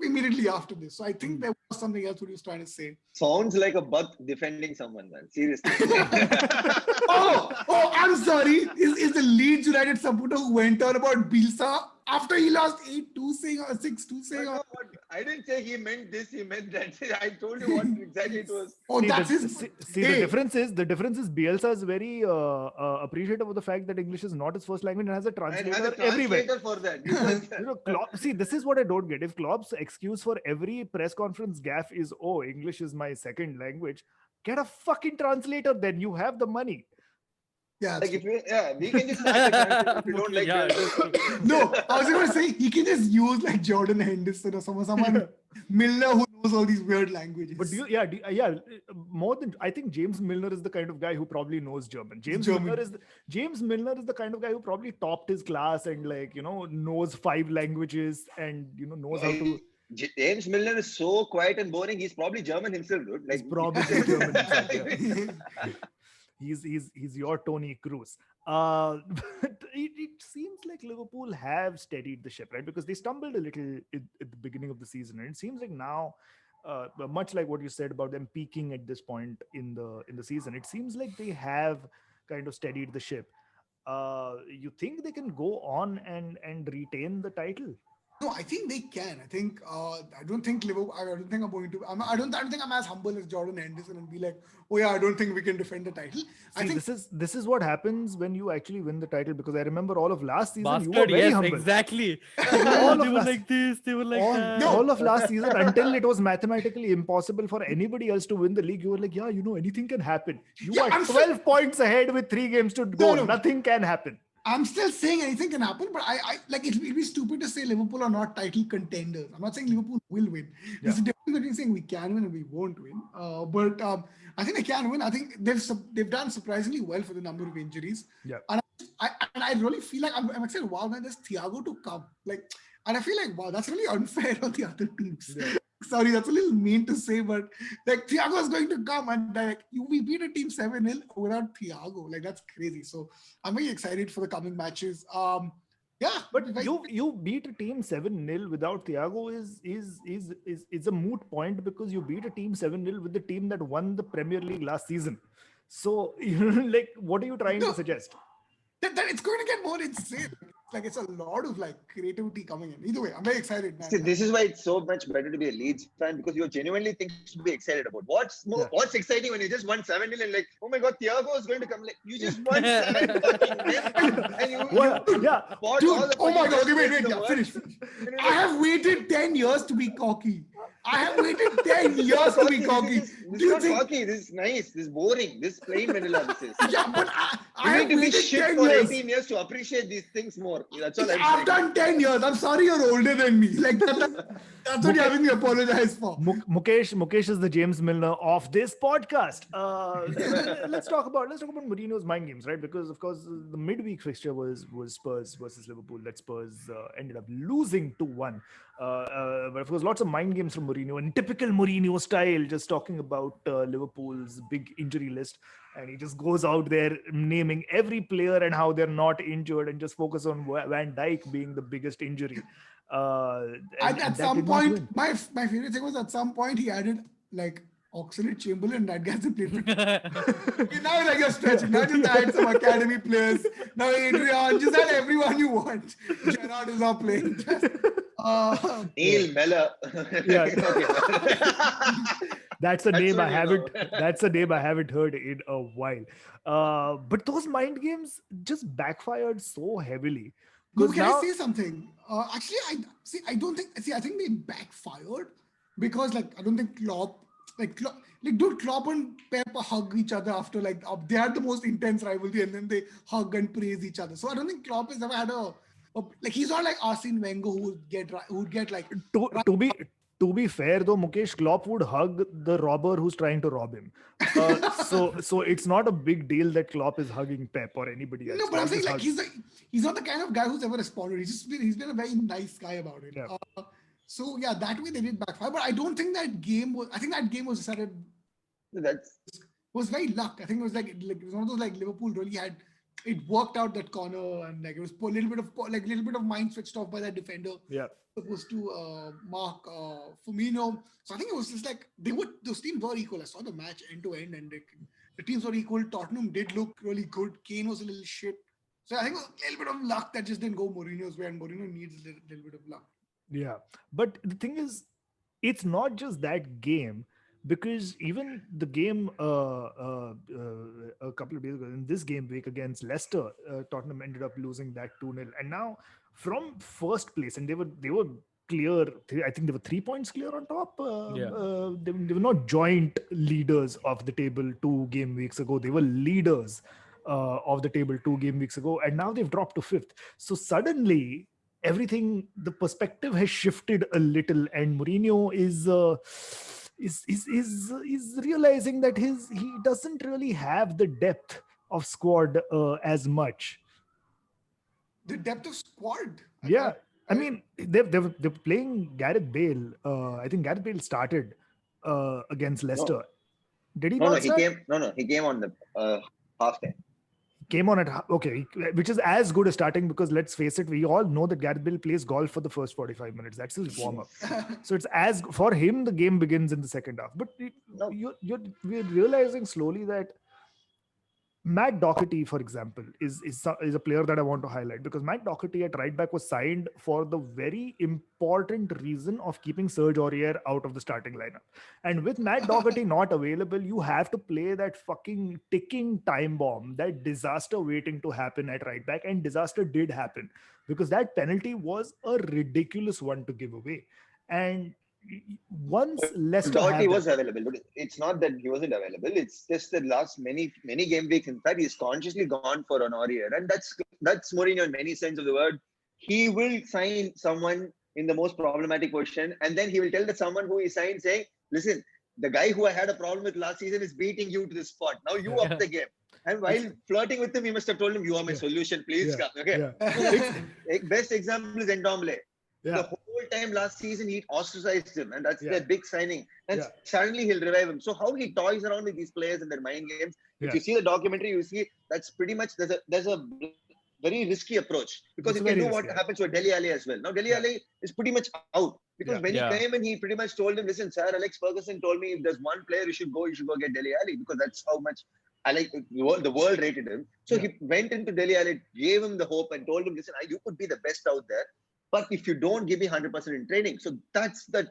Speaker 4: immediately after this. So I think there was something else what he was trying to say.
Speaker 2: Sounds like a buck defending someone, man. Seriously.
Speaker 4: Oh, I'm sorry. Is the Leeds United supporter who went on about Bielsa after he lost 8-2 saying or 6-2 saying?
Speaker 2: No, but I didn't say he meant this, he meant that. I told you what exactly it was.
Speaker 4: Oh,
Speaker 1: see,
Speaker 4: that's
Speaker 1: the,
Speaker 4: his.
Speaker 1: see, the difference is Bielsa is very appreciative of the fact that English is not his first language and has a
Speaker 2: And
Speaker 1: translator
Speaker 2: has a
Speaker 1: everywhere.
Speaker 2: translator for that. Because
Speaker 1: You know, Klopp, see, this is what I don't get. If Klopp's excuse for every press conference gaffe is, oh, English is my second language, get a fucking translator then. You have the money.
Speaker 4: Yeah.
Speaker 2: like if we can just have the translator if you don't like
Speaker 3: Yeah,
Speaker 2: it.
Speaker 4: No, I was going to say he can just use like Jordan Henderson or someone Milner who knows all these weird languages.
Speaker 1: But more than I think James Milner is the kind of guy who probably knows German. James
Speaker 4: German.
Speaker 1: Milner is the kind of guy who probably topped his class and knows 5 languages and knows how to.
Speaker 2: James Milner is so quiet and boring. He's probably German himself, dude. Like
Speaker 1: He's probably German himself, yeah. He's your Tony Cruz. But it seems like Liverpool have steadied the ship, right? Because they stumbled a little at the beginning of the season, and it seems like now, much like what you said about them peaking at this point in the season, it seems like they have kind of steadied the ship. You think they can go on and retain the title?
Speaker 4: No, I think they can. I think I don't think Liverpool. I don't think I'm going to. I don't think I'm as humble as Jordan Henderson and be like, oh yeah, I don't think we can defend the title. I
Speaker 1: See,
Speaker 4: think
Speaker 1: this is what happens when you actually win the title, because I remember all of last season you were
Speaker 3: Bastard,
Speaker 1: very
Speaker 3: yes,
Speaker 1: humble.
Speaker 3: exactly.
Speaker 1: All
Speaker 3: They
Speaker 1: of
Speaker 3: were
Speaker 1: us.
Speaker 3: like this, they were like that.
Speaker 1: All of last season until it was mathematically impossible for anybody else to win the league, you were like, yeah, anything can happen. You
Speaker 4: Yeah,
Speaker 1: are
Speaker 4: I'm
Speaker 1: 12 points ahead with 3 games to go.
Speaker 4: No.
Speaker 1: Nothing can happen.
Speaker 4: I'm still saying anything can happen, but I like it'd be stupid to say Liverpool are not title contenders. I'm not saying Liverpool will win. There's a difference between saying we can win and we won't win. But I think they can win. I think they've done surprisingly well for the number of injuries.
Speaker 1: Yeah.
Speaker 4: And I really feel like I'm excited. Wow, man, there's Thiago to come. And I feel like wow, that's really unfair on the other teams.
Speaker 1: Yeah.
Speaker 4: Sorry, that's a little mean to say, but like Thiago is going to come and we beat a team 7-0 without Thiago. Like that's crazy. So I'm very excited for the coming matches. Yeah,
Speaker 1: But you beat a team 7-0 without Thiago is a moot point, because you beat a team 7-0 with the team that won the Premier League last season. So like, what are you trying to suggest?
Speaker 4: that it's going to get more insane. Like it's a lot of like creativity coming in. Either way, I'm very excited, man.
Speaker 2: See, this is why it's so much better to be a Leeds fan, because you genuinely things to be excited about. What's exciting when you just won 7-0 and like, oh my god, Thiago is going to come. Like, you just won 7 fucking games and you
Speaker 1: Yeah.
Speaker 2: fought
Speaker 4: Dude,
Speaker 2: all the
Speaker 4: oh my god,
Speaker 2: fucking
Speaker 4: okay,
Speaker 2: best in the
Speaker 4: yeah,
Speaker 2: world.
Speaker 4: finish.
Speaker 2: And you're
Speaker 4: I have waited 10 years to be cocky. I have waited 10 years to be cocky.
Speaker 2: This
Speaker 4: Do
Speaker 2: is
Speaker 4: you
Speaker 2: not
Speaker 4: think?
Speaker 2: cocky. This is nice. This is boring. This is plain vanilla. This is.
Speaker 4: Yeah, but I
Speaker 2: You
Speaker 4: have
Speaker 2: need to be
Speaker 4: waited
Speaker 2: shit
Speaker 4: 10
Speaker 2: for
Speaker 4: years.
Speaker 2: 18 years to appreciate these things more. That's all I'm
Speaker 4: I've
Speaker 2: saying.
Speaker 4: done 10 years. I'm sorry you're older than me. Like that's what you're having me apologize for.
Speaker 1: Mukesh is the James Milner of this podcast. Let's talk about Mourinho's mind games, right? Because of course the midweek fixture was Spurs versus Liverpool. That Spurs ended up losing 2-1. But of course, lots of mind games from Mourinho Mourinho in typical Mourinho style, just talking about Liverpool's big injury list. And he just goes out there naming every player and how they're not injured and just focus on Van Dijk being the biggest injury.
Speaker 4: At some point, my favorite thing was at some point he added like Oxlade-Chamberlain. That guy's played for. Now like you're stretching. Now just add some academy players. Now Adrian, just add everyone you want. Gerrard is not playing.
Speaker 2: Neil Mellor.
Speaker 1: Yeah. That's a name I haven't. That's a name I haven't heard in a while. But those mind games just backfired so heavily.
Speaker 4: No, can I say something? Actually, I don't think. I think they backfired because like I don't think Klopp. Dude, Klopp and Pep hug each other after they had the most intense rivalry and then they hug and praise each other. So I don't think Klopp has ever had he's not like Arsene Wenger who would get like.
Speaker 1: To be fair though, Mukesh, Klopp would hug the robber who's trying to rob him. So it's not a big deal that Klopp is hugging Pep or anybody else.
Speaker 4: No, but I'm saying he's not the kind of guy who's ever responded. He's been a very nice guy about it.
Speaker 1: Yeah.
Speaker 4: So yeah, that way they did backfire. But I don't think that game was. I think that game was decided. Was very luck. I think it was it was one of those Liverpool really had. It worked out that corner and it was a little bit of mind switched off by that defender.
Speaker 1: Yeah.
Speaker 4: Supposed to mark Firmino. So I think it was just those teams were equal. I saw the match end to end and the teams were equal. Tottenham did look really good. Kane was a little shit. So I think it was a little bit of luck that just didn't go Mourinho's way, and Mourinho needs a little bit of luck.
Speaker 1: Yeah, but the thing is, it's not just that game, because even the game a couple of days ago, in this game week against Leicester, Tottenham ended up losing that 2-0, and now from first place, and they were clear. I think they were 3 points clear on top. They were not joint leaders of the table 2 game weeks ago. They were leaders of the table 2 game weeks ago, and now they've dropped to 5th. So suddenly, the perspective has shifted a little, and Mourinho is realizing that he doesn't really have the depth of squad as much.
Speaker 4: The depth of squad.
Speaker 1: Yeah, I mean they're playing Gareth Bale. I think Gareth Bale started against Leicester. No. Did he?
Speaker 2: No, he came on the half time.
Speaker 1: Came on which is as good as starting, because let's face it, we all know that Gareth Bale plays golf for the first 45 minutes. That's his warm-up. So it's for him, the game begins in the second half. But we're realizing slowly that Matt Doherty, for example, is a player that I want to highlight, because Matt Doherty at right back was signed for the very important reason of keeping Serge Aurier out of the starting lineup. And with Matt Doherty not available, you have to play that fucking ticking time bomb, that disaster waiting to happen at right back. And disaster did happen, because that penalty was a ridiculous one to give away. And once Leicester
Speaker 2: Doherty was available, but it's not that he wasn't available. It's just the last many game weeks. In fact, he's consciously gone for an Aurier, and that's Mourinho in many sense of the word. He will sign someone in the most problematic position, and then he will tell someone who he signed, saying, "Listen, the guy who I had a problem with last season is beating you to this spot. Now you up the game." And while flirting with him, he must have told him, "You are my solution. Please come." Okay. Yeah. Best example is Ndombele. Yeah. The whole time last season, he ostracized him, and that's their big signing. And suddenly he'll revive him. So how he toys around with these players and their mind games. If you see the documentary, you see that's pretty much there's a very risky approach, because you can do what happens with Dele Alli as well. Now Dele Alli is pretty much out, because when he came in, he pretty much told him, "Listen, Sir Alex Ferguson told me if there's one player you should go get Dele Alli, because that's how much the world rated him." So he went into Dele Alli, gave him the hope, and told him, "Listen, you could be the best out there. But if you don't give me 100% in training," so that's that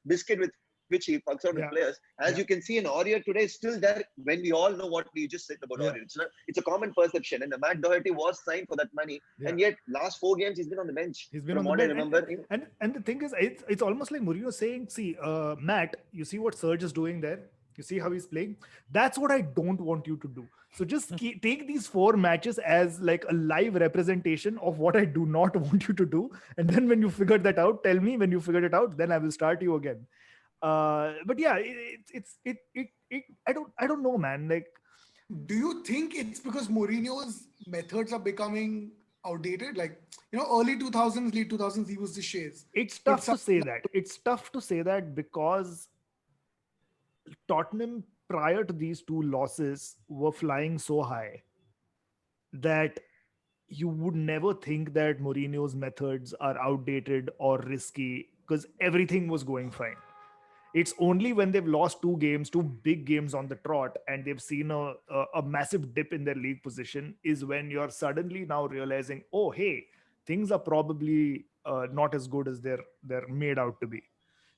Speaker 2: biscuit with which he fucks out with players. As you can see, in Aurier today is still there, when we all know what we just said about Aurier. It's a common perception. And Matt Doherty was signed for that money. And yet, last 4 games, he's been on the bench.
Speaker 1: He's been on the bench. And the thing is, it's almost like Mourinho saying, "See, Matt, you see what Serge is doing there? You see how he's playing? That's what I don't want you to do. So just take these 4 matches as like a live representation of what I do not want you to do. And then when you figure that out, tell me when you figured it out, then I will start you again." But yeah, I don't know, man. Like,
Speaker 4: do you think it's because Mourinho's methods are becoming outdated. Like, early 2000s, late 2000s, he was the Shays.
Speaker 1: It's tough to say that. It's tough to say that because Tottenham, prior to these two losses, were flying so high that you would never think that Mourinho's methods are outdated or risky because everything was going fine. It's only when they've lost two big games on the trot, and they've seen a massive dip in their league position, is when you're suddenly now realizing, oh, hey, things are probably not as good as they're made out to be.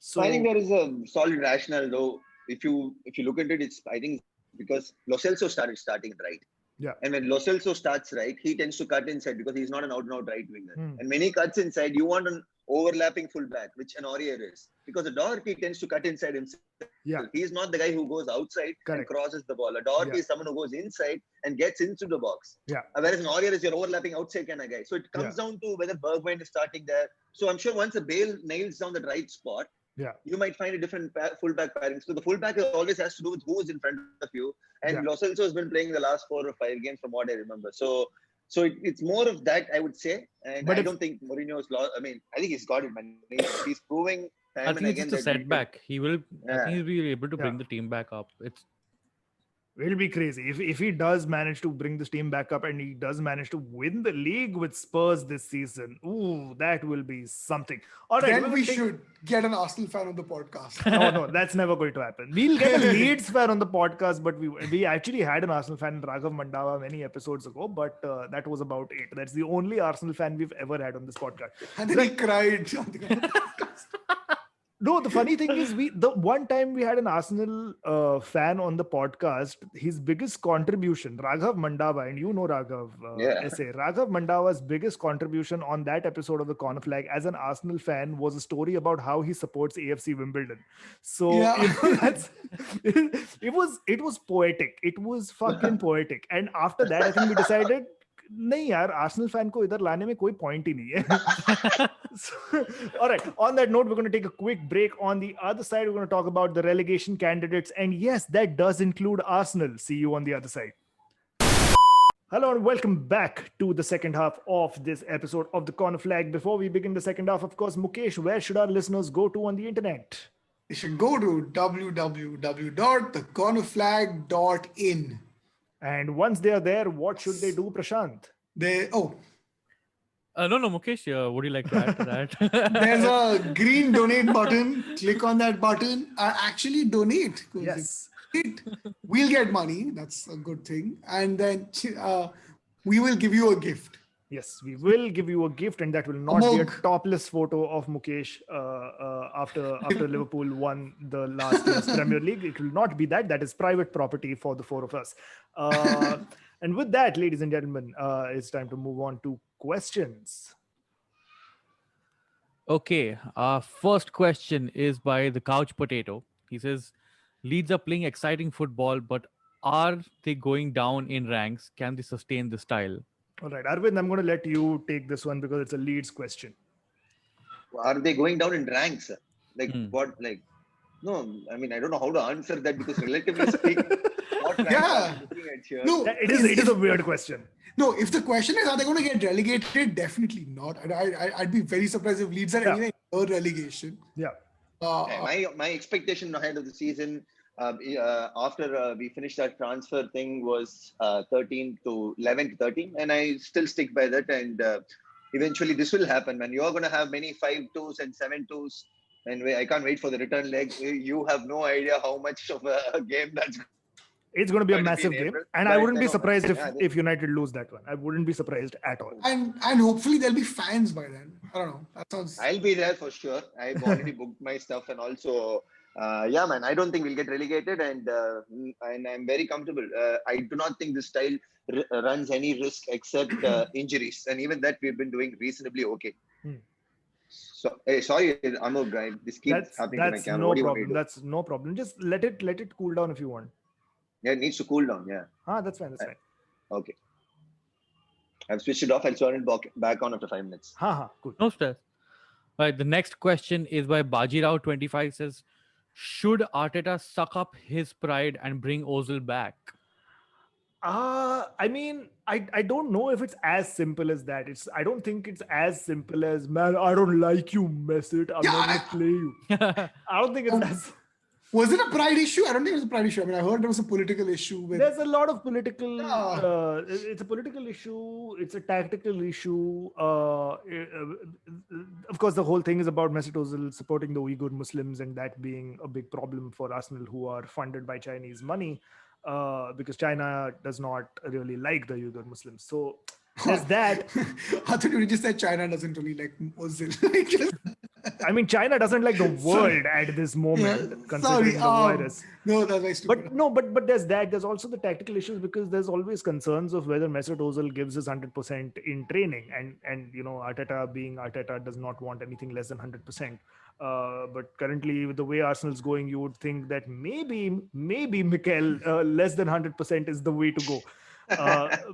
Speaker 1: So
Speaker 2: I think there is a solid rationale, though. If you look at it, it's I think because Lo Celso starting right.
Speaker 1: Yeah.
Speaker 2: And when Lo Celso starts right, he tends to cut inside because he's not an out-and-out right winger.
Speaker 1: Hmm.
Speaker 2: And when he cuts inside, you want an overlapping fullback, which an Aurier is. Because a Doherty tends to cut inside himself.
Speaker 1: Yeah.
Speaker 2: He's not the guy who goes outside and crosses the ball. A Doherty is someone who goes inside and gets into the box.
Speaker 1: Yeah.
Speaker 2: Whereas an Aurier is your overlapping outside kind of guy. So it comes down to whether Bergwijn is starting there. So I'm sure once a Bale nails down the right spot, you might find a different fullback pairing. So the fullback always has to do with who is in front of you. And Lo Celso has been playing the last 4 or 5 games from what I remember. So it's more of that, I would say. And I don't think Mourinho's lost. I mean, I think he's got it, man. He's proving time
Speaker 3: I think
Speaker 2: and again
Speaker 3: it's just a setback. He will. I think he'll be able to bring the team back up.
Speaker 1: It'll be crazy if he does manage to bring this team back up and he does manage to win the league with Spurs this season. Ooh, that will be something. All right,
Speaker 4: then we should get an Arsenal fan on the podcast.
Speaker 1: No, that's never going to happen. We'll get a Leeds fan on the podcast, but we actually had an Arsenal fan, Raghav Mandava, many episodes ago, but that was about it. That's the only Arsenal fan we've ever had on this podcast.
Speaker 4: And then he cried on the podcast.
Speaker 1: No, the funny thing is, the one time we had an Arsenal fan on the podcast, his biggest contribution, Raghav Mandava, and you know Raghav, Raghav Mandava's biggest contribution on that episode of the Corner Flag as an Arsenal fan was a story about how he supports AFC Wimbledon. So it was poetic. It was fucking poetic. And after that, I think we decided, नहीं यार Arsenal fan को इधर लाने में कोई point ही नहीं है. All right, on that note, we're going to take a quick break. On the other side, we're going to talk about the relegation candidates, and yes, that does include Arsenal. See you on the other side. Hello and welcome back to the second half of this episode of the Corner Flag. Before we begin the second half, of course, Mukesh, where should our listeners go to on the internet?
Speaker 4: They should go to www.thecornerflag.in.
Speaker 1: And once they are there, what should they do, Prashant?
Speaker 3: No, Mukesh, would you like to add to that?
Speaker 4: There's a green donate button. Click on that button. Actually donate.
Speaker 1: Yes.
Speaker 4: We'll get money. That's a good thing. And then we will give you a gift.
Speaker 1: Yes, we will give you a gift, and that will not be a topless photo of Mukesh after Liverpool won the last year's Premier League. It will not be that. That is private property for the 4 of us. And with that, ladies and gentlemen, it's time to move on to questions.
Speaker 3: Okay, our first question is by the Couch Potato. He says, Leeds are playing exciting football, but are they going down in ranks? Can they sustain the style?
Speaker 1: All right, Arvind, I'm going to let you take this one because it's a Leeds question.
Speaker 2: Are they going down in ranks? What? No, I mean, I don't know how to answer that because relatively speaking, what ranks are you looking at here?
Speaker 4: No,
Speaker 1: it is a weird question.
Speaker 4: No, if the question is, are they going to get relegated? Definitely not. I'd be very surprised if Leeds are anywhere near relegation.
Speaker 1: Yeah.
Speaker 2: My expectation ahead of the season, after we finished that transfer thing, was 11 to 13, and I still stick by that. And eventually, this will happen, man. You're going to have many 5-2s and 7-2s, and I can't wait for the return leg. You have no idea how much of a game that's.
Speaker 1: It's going to be a massive game, and I wouldn't be surprised if United lose that one. I wouldn't be surprised at all.
Speaker 4: And hopefully there'll be fans by then. I don't know. That sounds.
Speaker 2: I'll be there for sure. I've already booked my stuff, and also, man, I don't think we'll get relegated, and I'm very comfortable. I do not think this style runs any risk except injuries, and even that we've been doing reasonably okay. So, sorry, Amog, this keeps happening to my camera.
Speaker 1: No problem. That's no problem. Just let it cool down if you want.
Speaker 2: Yeah, it needs to cool down. Yeah.
Speaker 1: That's fine. That's fine.
Speaker 2: Okay. I've switched it off. I'll turn it back on after 5 minutes.
Speaker 1: Cool.
Speaker 3: No stress. All right. The next question is by Bajirao25. Says, should Arteta suck up his pride and bring Ozil back?
Speaker 1: I mean, I don't know if it's as simple as that. I don't think it's as simple as, man, I don't like you, Mesut. I'm not gonna play you. I don't think it's as.
Speaker 4: Was it a pride issue? I don't think it was a pride issue. I mean, I heard there was a political issue with.
Speaker 1: There's a lot of political.
Speaker 4: Yeah.
Speaker 1: It's a political issue. It's a tactical issue. Of course, the whole thing is about Mesut Ozil supporting the Uyghur Muslims, and that being a big problem for Arsenal, who are funded by Chinese money, because China does not really like the Uyghur Muslims. So there's that.
Speaker 4: I thought you just said China doesn't really like Ozil.
Speaker 1: I mean, China doesn't like the world at this moment, considering the virus.
Speaker 4: No, that's very stupid.
Speaker 1: But there's that. There's also the tactical issues, because there's always concerns of whether Mesut Ozil gives his 100% in training, and Arteta being Arteta does not want anything less than 100%. But currently, with the way Arsenal's going, you would think that maybe Mikel, less than 100% is the way to go.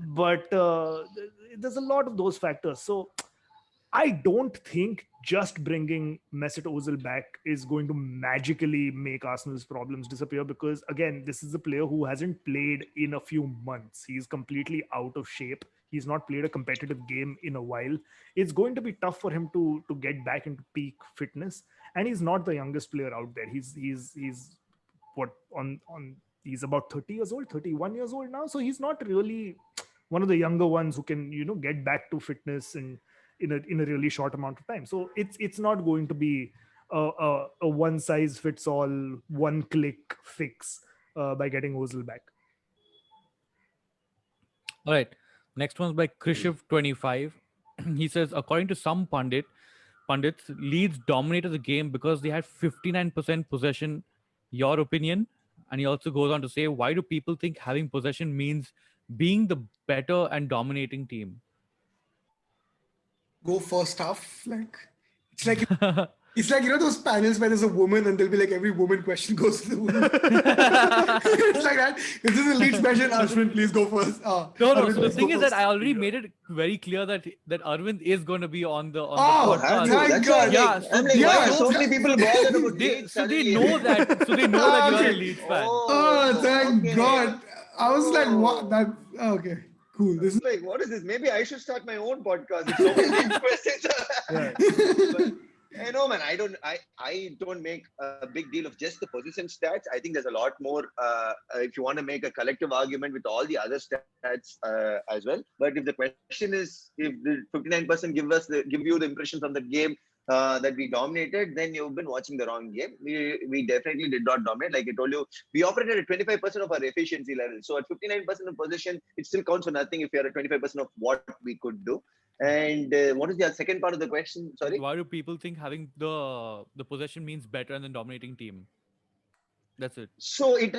Speaker 1: But there's a lot of those factors. So I don't think just bringing Mesut Ozil back is going to magically make Arsenal's problems disappear, because again, this is a player who hasn't played in a few months. He's completely out of shape. He's not played a competitive game in a while. It's going to be tough for him to get back into peak fitness. And he's not the youngest player out there. He's what on he's about 30 years old, 31 years old now. So he's not really one of the younger ones who can, get back to fitness and in a really short amount of time. So it's not going to be a one size fits all, one click fix by getting Ozil back.
Speaker 3: All right. Next one's by Krishiv25. He says, according to some pundits, Leeds dominated the game because they had 59% possession. Your opinion? And he also goes on to say, why do people think having possession means being the better and dominating team?
Speaker 4: Go first half, it's like those panels where there's a woman and they'll be like every woman question goes to the woman. It's like that. If this is a Leeds question, Ashwin, please go first.
Speaker 3: No. So the thing is that I already made it very clear that Arvind is going to be on the podcast.
Speaker 4: Thank God.
Speaker 2: Yeah. So many people bothered about Leeds.
Speaker 3: So they know that. So they know that you're a Leeds fan.
Speaker 4: Oh, thank God. I was like, what? That okay. Cool.
Speaker 2: This is like, what is this? Maybe I should start my own podcast. It's so many questions. But, no, man, I don't make a big deal of just the position stats. I think there's a lot more if you want to make a collective argument with all the other stats as well. But if the question is, if the 59% give you the impression from the game that we dominated, then you've been watching the wrong game. We definitely did not dominate. Like I told you, we operated at 25% of our efficiency level. So at 59% of possession, it still counts for nothing if we are at 25% of what we could do. And what is the second part of the question? Sorry.
Speaker 3: Why do people think having the possession means better than dominating team? That's it.
Speaker 2: So it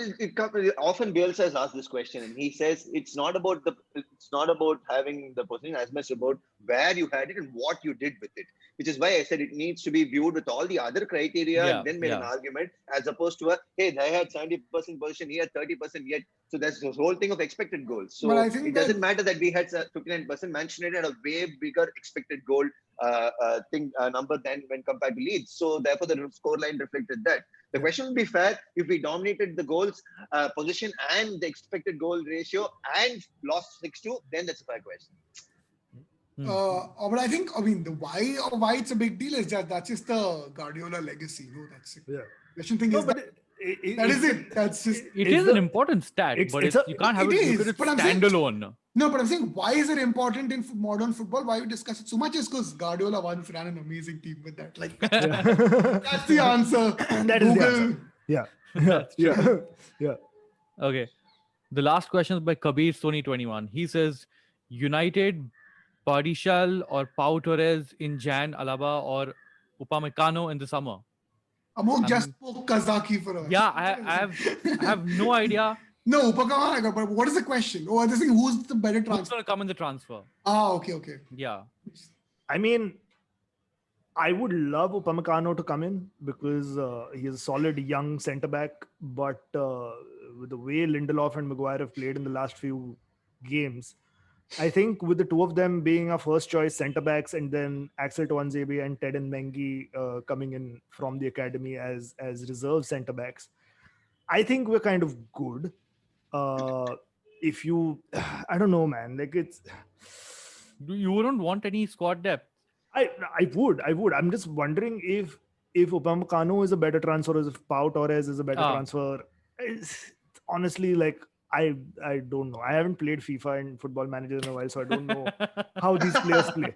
Speaker 2: often Bielsa asks this question, and he says it's not about having the possession as much about where you had it and what you did with it. Which is why I said it needs to be viewed with all the other criteria and then made an argument, as opposed to hey, they had 70% possession, he had 30% yet. So that's the whole thing of expected goals. So it doesn't matter that we had 59%. Manchester United had a way bigger expected goal number than when compared to Leeds. So therefore the scoreline reflected that. The question would be fair if we dominated the goals, position and the expected goal ratio and lost 6-2, then that's a fair question.
Speaker 4: But I mean, the why it's a big deal is that's just the Guardiola legacy. No, that's it.
Speaker 1: Yeah.
Speaker 4: Question thing is that is it. That's just
Speaker 3: it is an important stat, but you can't have it standalone.
Speaker 4: No, but I'm saying, why is it important in modern football? Why we discuss it so much is because Guardiola once ran an amazing team with that. Like, that's the answer.
Speaker 1: That is the answer. Yeah.
Speaker 3: Okay. The last question is by Kabir Sony 21. He says, United, Badiashile or Pau Torres in Jan, Alaba or Upamecano in the summer?
Speaker 4: Amok just spoke Kazaki for us.
Speaker 3: Yeah, I have no idea.
Speaker 4: No, Upamecano, but what is the question? Oh, this thing, who's the better transfer?
Speaker 3: Who's going to come in the transfer?
Speaker 4: Okay.
Speaker 3: Yeah.
Speaker 1: I mean, I would love Upamecano to come in because he's a solid young centre-back, but with the way Lindelof and Maguire have played in the last few games, I think with the two of them being our first choice centre-backs and then Axel Tuanzebe and Ted Mengi coming in from the academy as reserve centre-backs, I think we're kind of good. if you, I don't know, man. Like it's,
Speaker 3: You wouldn't want any squad depth.
Speaker 1: I would. I'm just wondering if Upamecano is a better transfer, or if Pau Torres is a better transfer. It's, honestly, like I don't know. I haven't played FIFA and Football Manager in a while, so I don't know how these players play.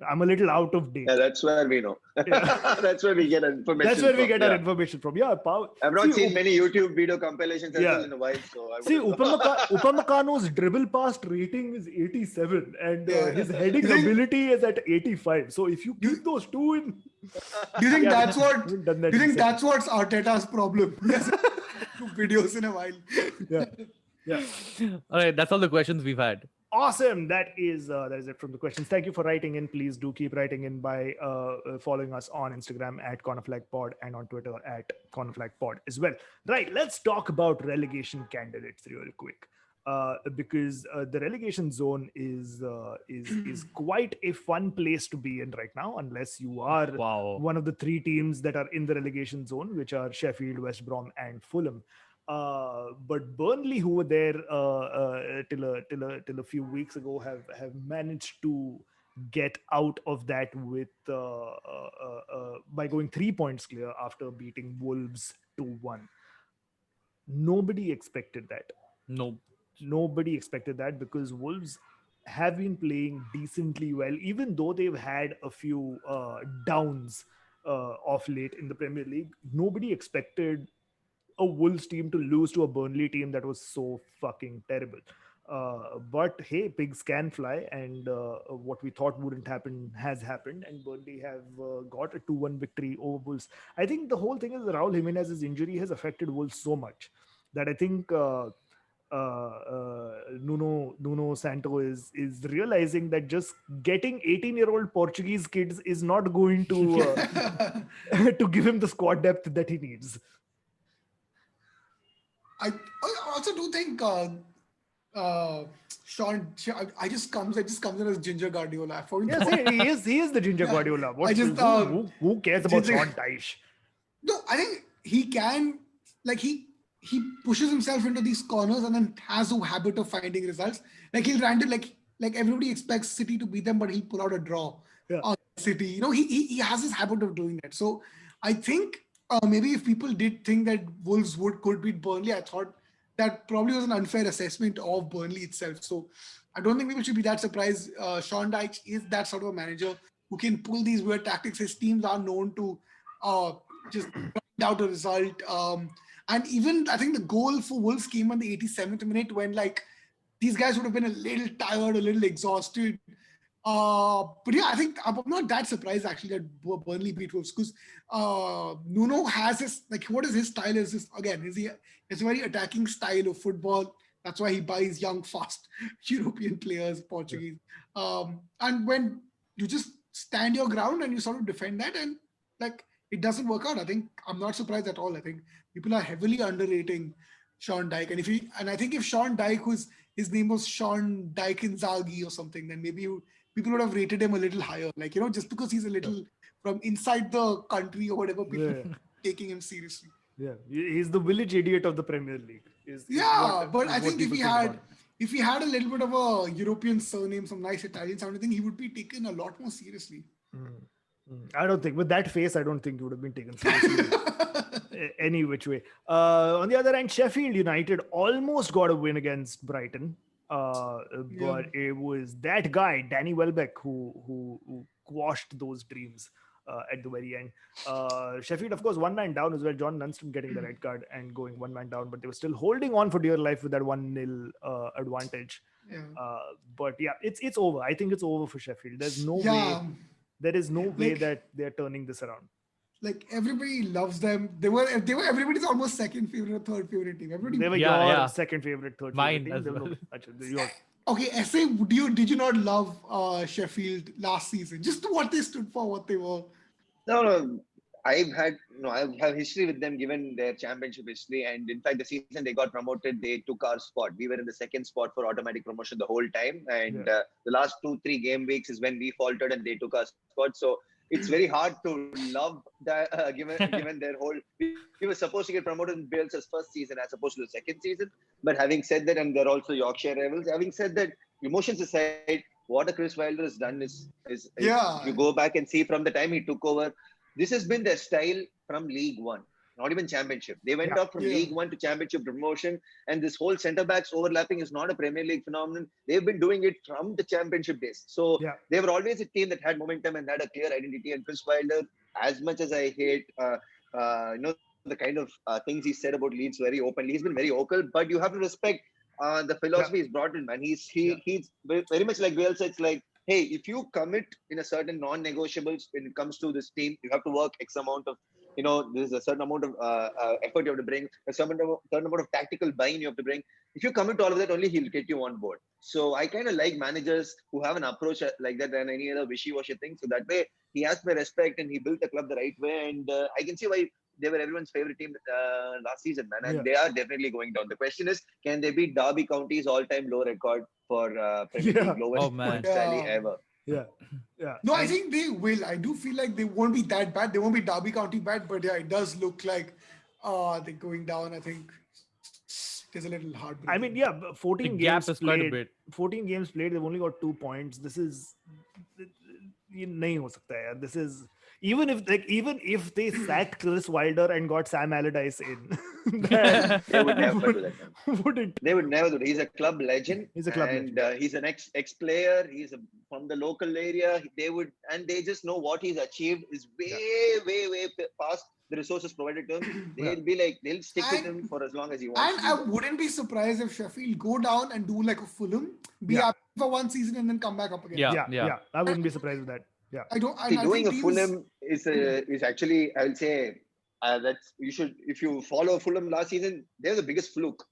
Speaker 1: I'm a little out of date.
Speaker 2: Yeah, that's where we know. That's where we get information.
Speaker 1: That's where we get our information from. Yeah, Pau.
Speaker 2: I've not seen many YouTube video compilations as well in a while. So I
Speaker 1: Upamecano's dribble past rating is 87, and his heading ability is at 85. So if you keep those two in,
Speaker 4: do you think that's what? Do you think that's what's Arteta's problem? Yes, 2 videos in a while.
Speaker 1: Yeah.
Speaker 3: All right, that's all the questions we've had.
Speaker 1: Awesome. That is it from the questions. Thank you for writing in. Please do keep writing in by following us on Instagram at cornerflagpod and on Twitter at cornerflagpod as well. Right. Let's talk about relegation candidates real quick. Because the relegation zone is quite a fun place to be in right now, unless you are one of the 3 teams that are in the relegation zone, which are Sheffield, West Brom, and Fulham. But Burnley, who were there till a few weeks ago, have managed to get out of that with by going 3 points clear after beating Wolves 2-1. Nobody expected that. Nobody expected that, because Wolves have been playing decently well, even though they've had a few downs of late in the Premier League. Nobody expected a Wolves team to lose to a Burnley team that was so fucking terrible. But hey, pigs can fly, and what we thought wouldn't happen has happened, and Burnley have got a 2-1 victory over Wolves. I think the whole thing is Raul Jimenez's injury has affected Wolves so much that I think Nuno Santo is realizing that just getting 18-year-old Portuguese kids is not going to to give him the squad depth that he needs.
Speaker 4: I also do think Sean, it just comes in as Ginger Guardiola.
Speaker 1: Yes, he is the Ginger Guardiola. Who cares about Sean Dyche?
Speaker 4: No, I think he can, like he pushes himself into these corners and then has a habit of finding results. Like he'll random, like everybody expects City to beat them, but he'll pull out a draw on City. You know, he has this habit of doing that. So I think maybe if people did think that Wolves could beat Burnley, I thought that probably was an unfair assessment of Burnley itself. So I don't think people should be that surprised. Sean Dyche is that sort of a manager who can pull these weird tactics. His teams are known to just find out a result. And even I think the goal for Wolves came on the 87th minute when like these guys would have been a little tired, a little exhausted. But yeah, I think I'm not that surprised actually that Burnley beat Wolves, because Nuno has this, like, what is his style? Is this again? It's a very attacking style of football. That's why he buys young, fast European players, Portuguese. And when you just stand your ground and you sort of defend that, and like it doesn't work out, I think I'm not surprised at all. I think people are heavily underrating Sean Dyche, and I think if Sean Dyche, his name was Sean Dyche Inzaghi or something, then maybe people would have rated him a little higher. Like, you know, just because he's a little from inside the country or whatever, people taking him seriously.
Speaker 1: Yeah, he's the village idiot of the Premier League.
Speaker 4: But I think if he had a little bit of a European surname, some nice Italian sounding thing, he would be taken a lot more seriously.
Speaker 1: I don't think, with that face, I don't think he would have been taken seriously any which way. On the other hand, Sheffield United almost got a win against Brighton. But it was that guy, Danny Welbeck, who quashed those dreams at the very end. Sheffield, of course, 1 man down as well. John Lundstrom getting the red card and going 1 man down, but they were still holding on for dear life with that 1-0 advantage. But yeah, it's over. I think it's over for Sheffield. There's no way. There is no way that they're turning this around.
Speaker 4: Like, everybody loves them. They were everybody's almost second favorite or third favorite team.
Speaker 1: They were your second favorite, third
Speaker 3: Mine
Speaker 1: favorite team.
Speaker 4: Okay, SA, did you not love Sheffield last season? Just what they stood for, what they were.
Speaker 2: No. I have history with them, given their championship history, and in fact, the season they got promoted, they took our spot. We were in the second spot for automatic promotion the whole time, and the last 2-3 game weeks is when we faltered and they took our spot. So it's very hard to love that given their whole. We were supposed to get promoted in Bielsa's first season as opposed to the second season. But having said that, and they're also Yorkshire rivals. Having said that, emotions aside, what a Chris Wilder has done is
Speaker 4: Yeah.
Speaker 2: if you go back and see from the time he took over, this has been their style from League One. Not even Championship. They went up from League One to Championship promotion, and this whole centre backs overlapping is not a Premier League phenomenon. They've been doing it from the Championship days. So they were always a team that had momentum and had a clear identity. And Chris Wilder, as much as I hate, the kind of things he said about Leeds very openly, he's been very vocal. But you have to respect the philosophy he's brought in, man. He's very much like Bielsa. It's like, hey, if you commit in a certain non-negotiables when it comes to this team, you have to work X amount of. There's a certain amount of effort you have to bring, a certain amount of tactical buy-in you have to bring. If you commit to all of that, only he'll get you on board. So I kind of like managers who have an approach like that than any other wishy-washy thing. So that way, he has my respect and he built the club the right way. And I can see why they were everyone's favorite team last season, man. And they are definitely going down. The question is, can they beat Derby County's all-time low record for Premier League lowest point tally ever?
Speaker 1: Yeah.
Speaker 4: No, I think they will. I do feel like they won't be that bad. They won't be Derby County bad, but yeah, it does look like they're going down. I think it is a little hard.
Speaker 1: I mean, 14
Speaker 3: the
Speaker 1: games
Speaker 3: gap is
Speaker 1: played.
Speaker 3: quite a bit.
Speaker 1: 14 games played. They've only got 2 points. This is nahi ho sakta hai yaar. This is even if they sacked Chris Wilder and got Sam Allardyce in,
Speaker 2: they would never do that.
Speaker 1: Wouldn't.
Speaker 2: They would never do that. He's a club legend.
Speaker 1: He's a club
Speaker 2: legend. He's an ex-player. He's from the local area. They just know what he's achieved is way past the resources provided to him. They'll stick with him for as long as he wants.
Speaker 4: And I wouldn't be surprised if Sheffield go down and do like a Fulham, be up for one season and then come back up again.
Speaker 1: Yeah. I wouldn't be surprised with that. Yeah.
Speaker 2: Doing a Fulham is actually, I will say, that's you should, if you follow Fulham last season, they're the biggest fluke.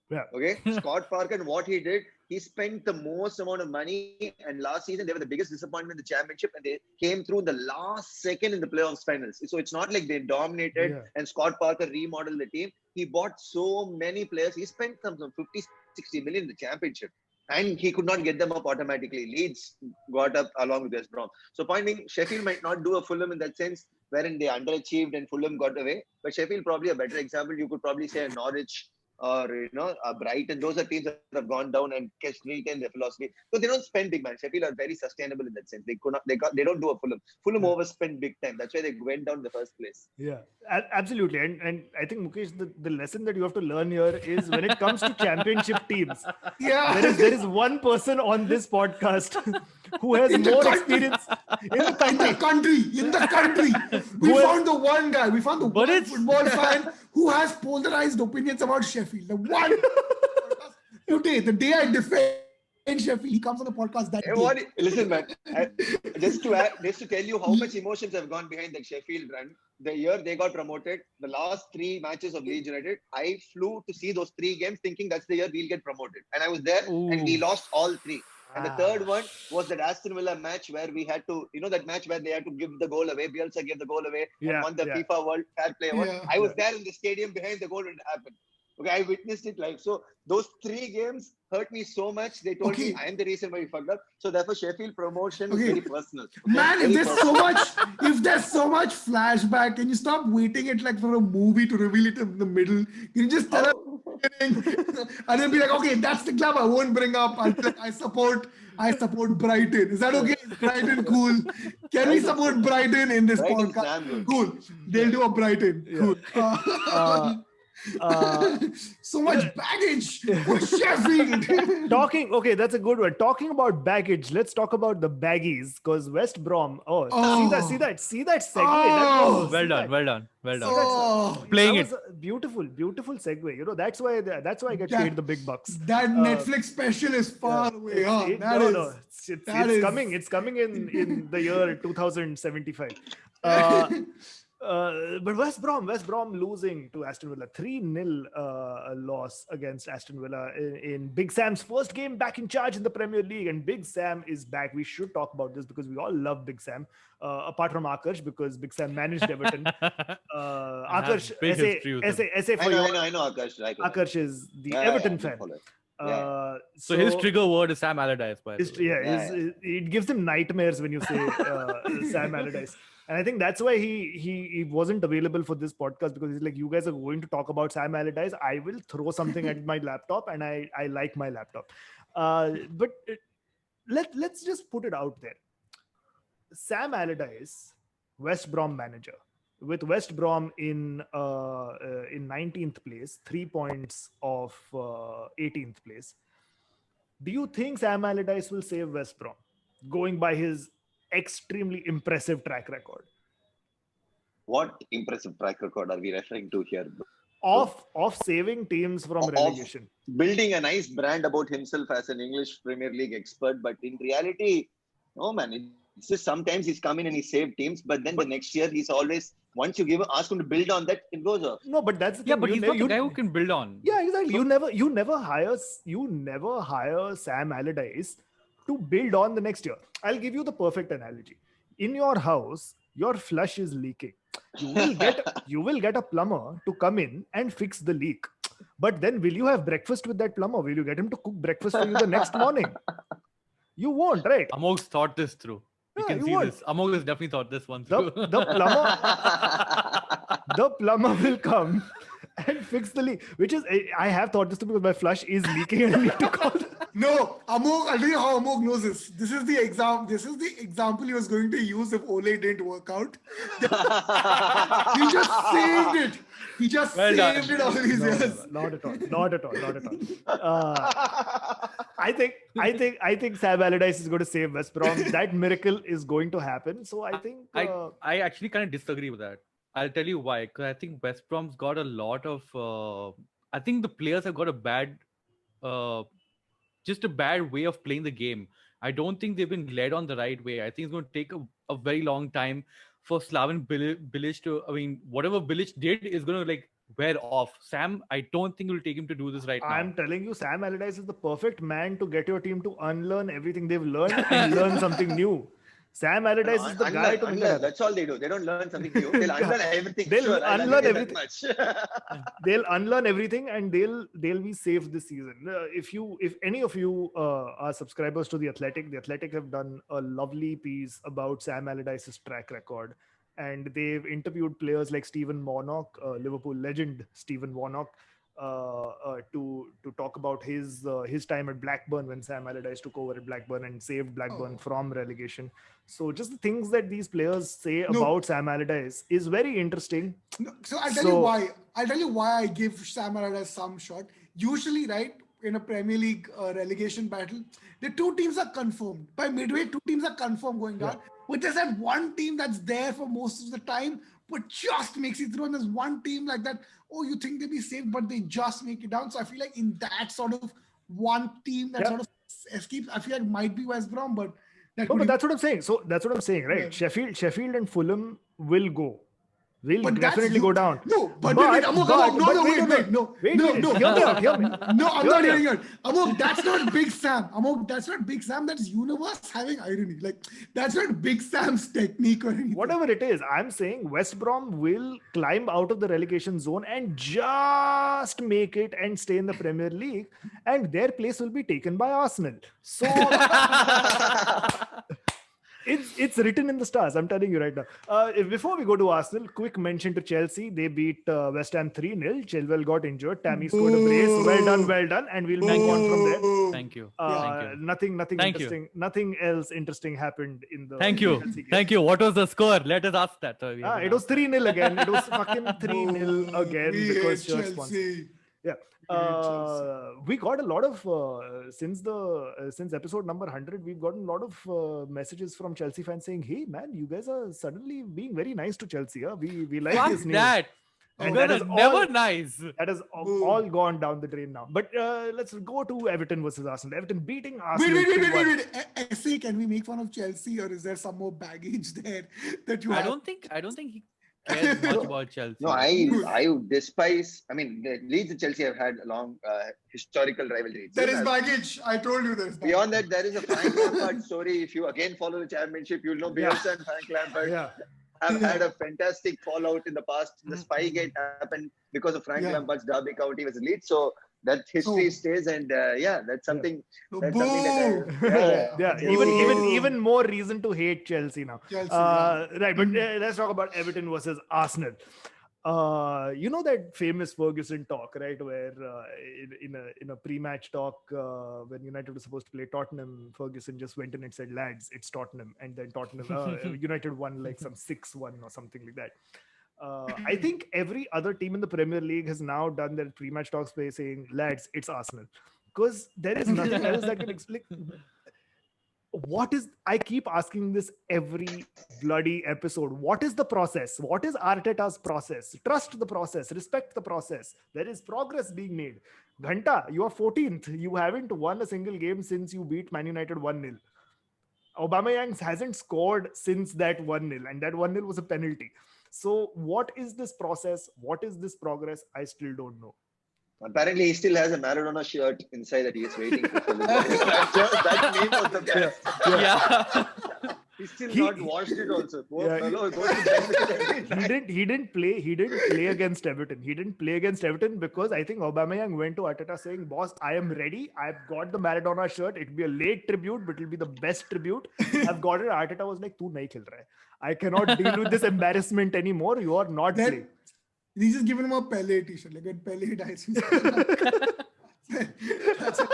Speaker 1: Yeah.
Speaker 2: Okay. Scott Parker and what he did, he spent the most amount of money, and last season they were the biggest disappointment in the Championship, and they came through the last second in the playoffs finals. So it's not like they dominated and Scott Parker remodeled the team. He bought so many players. He spent some 50-60 million in the Championship. And he could not get them up automatically. Leeds got up along with West Brom. So point being, Sheffield might not do a Fulham in that sense, wherein they underachieved and Fulham got away. But Sheffield probably a better example. You could probably say a Norwich or a Brighton. Those are teams that have gone down and retained their philosophy. So they don't spend big, man. Sheffield are very sustainable in that sense. They don't do a Fulham. Fulham overspend big time. That's why they went down in the first place.
Speaker 1: Yeah, absolutely. And I think, Mukesh, the lesson that you have to learn here is when it comes to championship teams, there is one person on this podcast who has more experience in the country.
Speaker 4: We found the one guy. We found the one football fan who has polarized opinions about Sheffield. The one today, the day I defend Sheffield, he comes on the podcast that day.
Speaker 2: Listen, man. Just to tell you how much emotions have gone behind that Sheffield run. The year they got promoted, the last 3 matches of Leeds United, I flew to see those 3 games thinking that's the year we'll get promoted. And I was there and we lost all 3. And the third one was that Aston Villa match where we had to, that match where they had to give the goal away. Bielsa gave the goal away and won the FIFA World Fair Play Award. I was there in the stadium behind the goal when it happened. Okay, I witnessed it live. So those 3 games hurt me so much. They told me I am the reason why we fucked up. So therefore, Sheffield promotion is very personal.
Speaker 4: Man, if there's so much flashback, can you stop waiting it like for a movie to reveal it in the middle? Can you just tell us and then be like, okay, that's the club I won't bring up. I support Brighton. Is that okay? Is Brighton cool? Can we support Brighton in this podcast? Cool. They'll do a Brighton. Cool. So much baggage for Sheffield.
Speaker 1: That's a good one. Talking about baggage, let's talk about the baggies, because West Brom. See that segue.
Speaker 3: Well done. Playing it.
Speaker 1: Beautiful segue. That's why I get paid the big bucks.
Speaker 4: That Netflix special is far away.
Speaker 1: It's coming in the year 2075. But West Brom losing to Aston Villa, 3-0 loss against Aston Villa in Big Sam's first game back in charge in the Premier League. And Big Sam is back. We should talk about this because we all love Big Sam, apart from Akash, because Big Sam managed Everton. Akash, essay for you.
Speaker 2: I know Akash.
Speaker 1: Akash is the Everton fan.
Speaker 3: So his trigger word is Sam Allardyce, by the way.
Speaker 1: It gives him nightmares when you say Sam Allardyce. And I think that's why he wasn't available for this podcast, because he's like, you guys are going to talk about Sam Allardyce. I will throw something at my laptop, and I like my laptop. But let's just put it out there. Sam Allardyce, West Brom manager, with West Brom in 19th place, 3 points of 18th place. Do you think Sam Allardyce will save West Brom, going by his extremely impressive track record?
Speaker 2: What impressive track record are we referring to here?
Speaker 1: Of saving teams from relegation.
Speaker 2: Building a nice brand about himself as an English Premier League expert, but in reality, no man. It's just sometimes he's come in and he saved teams, but then the next year he's always, once you ask him to build on that, it goes off.
Speaker 1: No, but that's the thing.
Speaker 3: Yeah, but he's not the guy who can build on.
Speaker 1: Yeah, exactly. So, you never hire Sam Allardyce to build on the next year. I'll give you the perfect analogy. In your house, your flush is leaking. You will get a plumber to come in and fix the leak. But then will you have breakfast with that plumber? Will you get him to cook breakfast for you the next morning? You won't, right?
Speaker 3: Amog's thought this through. You can see this. Amog has definitely thought this one through.
Speaker 1: The plumber will come and fix the leak. Which is, I have thought this too, because my flush is leaking and I need to call.
Speaker 4: No, Amog, I'll tell you how Amog knows this. This is the example he was going to use if Ole didn't work out. He just saved it. He just saved it all these years.
Speaker 1: Not at all. I think Sam Allardyce is going to save West Brom. That miracle is going to happen. So I think
Speaker 3: I actually kind of disagree with that. I'll tell you why. Because I think West Brom's got a lot of. I think the players have got a bad way of playing the game. I don't think they've been led on the right way. I think it's going to take a very long time for Slaven Bilic to, whatever Bilic did is going to wear off. Sam, I don't think it will take him to do this right now.
Speaker 1: I'm telling you, Sam Allardyce is the perfect man to get your team to unlearn everything they've learned and learn something new. Sam Allardyce is the guy to
Speaker 2: unlearn. That's all they do. They don't learn something new. They'll unlearn everything.
Speaker 1: Unlearn everything. They'll unlearn everything, and they'll be safe this season. If any of you are subscribers to The Athletic have done a lovely piece about Sam Allardyce's track record, and they've interviewed players like Stephen Warnock, Liverpool legend Stephen Warnock, to talk about his time at Blackburn when Sam Allardyce took over at Blackburn and saved Blackburn from relegation. So just the things that these players say about Sam Allardyce is very interesting.
Speaker 4: So I'll tell you why. I'll tell you why I give Sam Allardyce some shot. Usually, right, in a Premier League relegation battle, the two teams are confirmed. By midway, two teams are confirmed going down. But there's that one team that's there for most of the time, but just makes it through. And there's one team like that, you think they'll be safe, but they just make it down. So I feel like in that sort of one team that sort of escapes, I feel like might be West Brom, but
Speaker 1: that's what I'm saying. So that's what I'm saying, right? Yeah. Sheffield and Fulham will go. Will definitely go down.
Speaker 4: No, wait, wait. No. Hear me. No, I'm not hearing it. Amog, that's not Big Sam. That's not Big Sam. That's universe having irony. That's not Big Sam's technique or anything.
Speaker 1: Whatever it is, I'm saying West Brom will climb out of the relegation zone and just make it and stay in the Premier League, and their place will be taken by Arsenal. So It's written in the stars. I'm telling you right now. Before we go to Arsenal, quick mention to Chelsea. They beat West Ham 3-0. Chilwell got injured. Tammy scored a brace. Well done. And we'll move on from there.
Speaker 3: Thank you.
Speaker 1: Nothing interesting. Nothing else interesting happened in the
Speaker 3: Chelsea game. Thank you. What was the score? Let us ask that.
Speaker 1: It was 3-0 again. It was fucking 3-0 again because Chelsea won. Yeah. We got a lot of since episode number 100, we've gotten a lot of messages from Chelsea fans saying, "Hey man, you guys are suddenly being very nice to Chelsea. Huh? We like
Speaker 3: Fuck
Speaker 1: this news."
Speaker 3: That. And that is never nice.
Speaker 1: That has all gone down the drain now. But let's go to Everton versus Arsenal. Everton beating Arsenal.
Speaker 4: Wait. Essay, can we make fun of Chelsea, or is there some more baggage there that you?
Speaker 3: I don't think he cares much about Chelsea.
Speaker 2: No, I despise. I mean, Leeds and Chelsea have had a long historical rivalry.
Speaker 4: There is baggage. I told you there is baggage.
Speaker 2: Beyond that, there is a Frank Lampard story. If you again follow the championship, you'll know Bielsa and Frank Lampard have had a fantastic fallout in the past. The Spygate happened because of Frank Lampard's Derby County versus Leeds. So that history
Speaker 4: So-
Speaker 2: stays, and that's something.
Speaker 4: So
Speaker 2: That's something that
Speaker 4: boo!
Speaker 1: Yeah,
Speaker 4: Boo.
Speaker 1: even more reason to hate Chelsea now.
Speaker 4: Chelsea, yeah.
Speaker 1: Right, but let's talk about Everton versus Arsenal. You know that famous Ferguson talk, right? Where in a pre-match talk, when United was supposed to play Tottenham, Ferguson just went in and said, "Lads, it's Tottenham," and then Tottenham United won like some 6-1 or something like that. I think every other team in the Premier League has now done their pre-match talks by saying, "Lads, it's Arsenal," because there is nothing else that can explain. What is, I keep asking this every bloody episode, what is the process? What is Arteta's process? Trust the process, respect the process. There is progress being made. Ghanta, you are 14th. You haven't won a single game since you beat Man United 1-0. Aubameyang hasn't scored since that 1-0, and that 1-0 was a penalty. So what is this process? What is this progress? I still don't know.
Speaker 2: Apparently, he still has a Maradona shirt inside that he is waiting for. That name was the best.
Speaker 3: Yeah.
Speaker 2: He's still
Speaker 1: He-
Speaker 2: not washed it also. Poor
Speaker 1: Yeah.
Speaker 2: fellow goes to bed with it every night.
Speaker 1: He didn't play against Everton. He didn't play against Everton because I think Aubameyang went to Arteta saying, "Boss, I am ready. I've got the Maradona shirt. It'll be a late tribute, but it'll be the best tribute. I've got it." Arteta was like, "Tu nahi khel raha hai. I cannot deal with this embarrassment anymore. You are not
Speaker 4: Then
Speaker 1: playing."
Speaker 4: he's just giving him a Pele t-shirt. Like when Pele dies. That's it.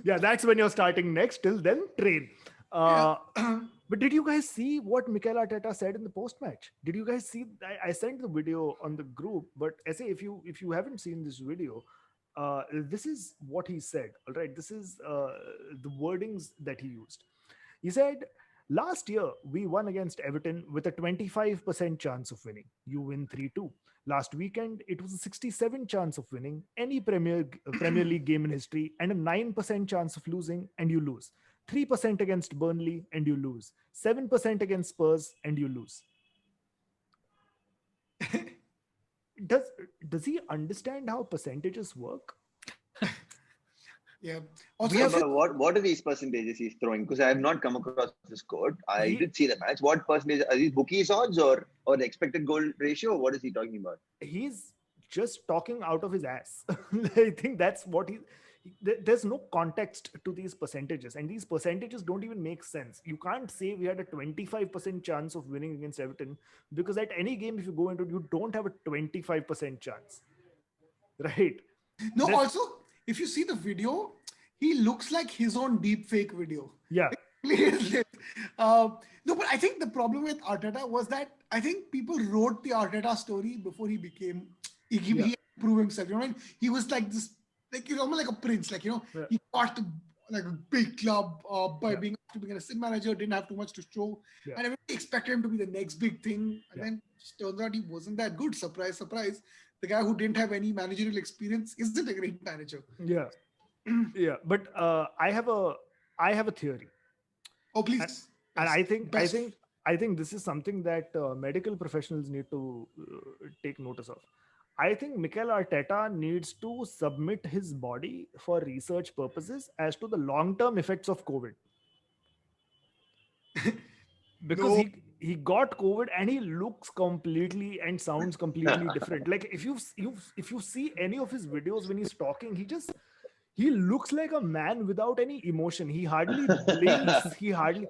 Speaker 1: Yeah, that's when you're starting next. Till then, train. But did you guys see what Mikel Arteta said in the post-match? Did you guys see? I sent the video on the group, but SA, if you haven't seen this video, this is what he said. All right, this is the wordings that he used. He said, "Last year we won against Everton with a 25% chance of winning. You win 3-2. Last weekend it was a 67 chance of winning any Premier League game in history, and a 9% chance of losing, and you lose. 3% against Burnley and you lose. 7% against Spurs and you lose." Does he understand how percentages work?
Speaker 4: Yeah. Also,
Speaker 2: Yeah, but what are these percentages he's throwing? Because I have not come across this code. I
Speaker 1: He-
Speaker 2: did see the match. What percentage are these bookies odds or the expected goal ratio? What is he talking about?
Speaker 1: He's just talking out of his ass. I think that's what there's no context to these percentages, and these percentages don't even make sense. You can't say we had a 25% chance of winning against Everton, because at any game, if you go into it, you don't have a 25% chance, right?
Speaker 4: no,
Speaker 1: That's-
Speaker 4: also, if you see the video, he looks like his own deep fake video.
Speaker 1: Yeah.
Speaker 4: No, but I think the problem with Arteta was that I think people wrote the Arteta story before he became, he proved himself. You know, and he was like this, like, you know, like a prince, like, you know,
Speaker 1: Yeah.
Speaker 4: he got to like a big club by being an assistant manager, didn't have too much to show.
Speaker 1: Yeah.
Speaker 4: And everybody expected him to be the next big thing. And
Speaker 1: Yeah.
Speaker 4: then it just turns out he wasn't that good. Surprise, surprise. The guy who didn't have any managerial experience isn't a great manager.
Speaker 1: Yeah. Yeah. But I have a theory.
Speaker 4: Oh, please.
Speaker 1: And
Speaker 4: Best.
Speaker 1: I think this is something that medical professionals need to take notice of. I think Mikel Arteta needs to submit his body for research purposes as to the long-term effects of COVID. Because
Speaker 4: No.
Speaker 1: he got COVID and he looks completely and sounds completely different. Like if you see any of his videos when he's talking, he looks like a man without any emotion. He hardly blinks. He hardly.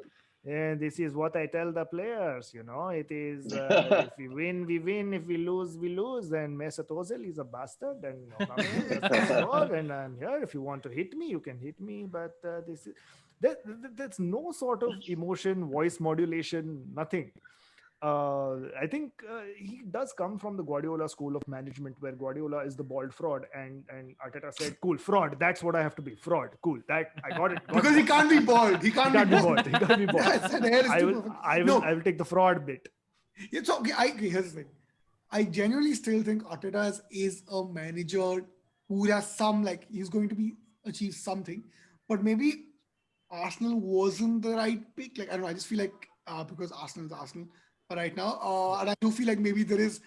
Speaker 1: And this is what I tell the players. You know, it is if we win, we win. If we lose, we lose. And Mesut Ozil is a bastard, and Aubameyang is a dog, and I'm here. If you want to hit me, you can hit me. But this is there's no sort of emotion, voice modulation, nothing. I think he does come from the Guardiola school of management, where Guardiola is the bald fraud, and Arteta said, "Cool, fraud. That's what I have to be. Fraud. Cool. That I got it."
Speaker 4: Because he can't be bald. He can't,
Speaker 1: He can't be bald. He can't be bald.
Speaker 4: Yes, and hair is
Speaker 1: I
Speaker 4: too
Speaker 1: will.
Speaker 4: perfect.
Speaker 1: I will.
Speaker 4: No,
Speaker 1: I will take the fraud bit.
Speaker 4: it's okay. Here's the thing. I genuinely still think Arteta is a manager who has some, like, he's going to be achieve something, but maybe Arsenal wasn't the right pick. Like, I don't know. I just feel like because Arsenal is Arsenal right now, and I do feel like maybe there is.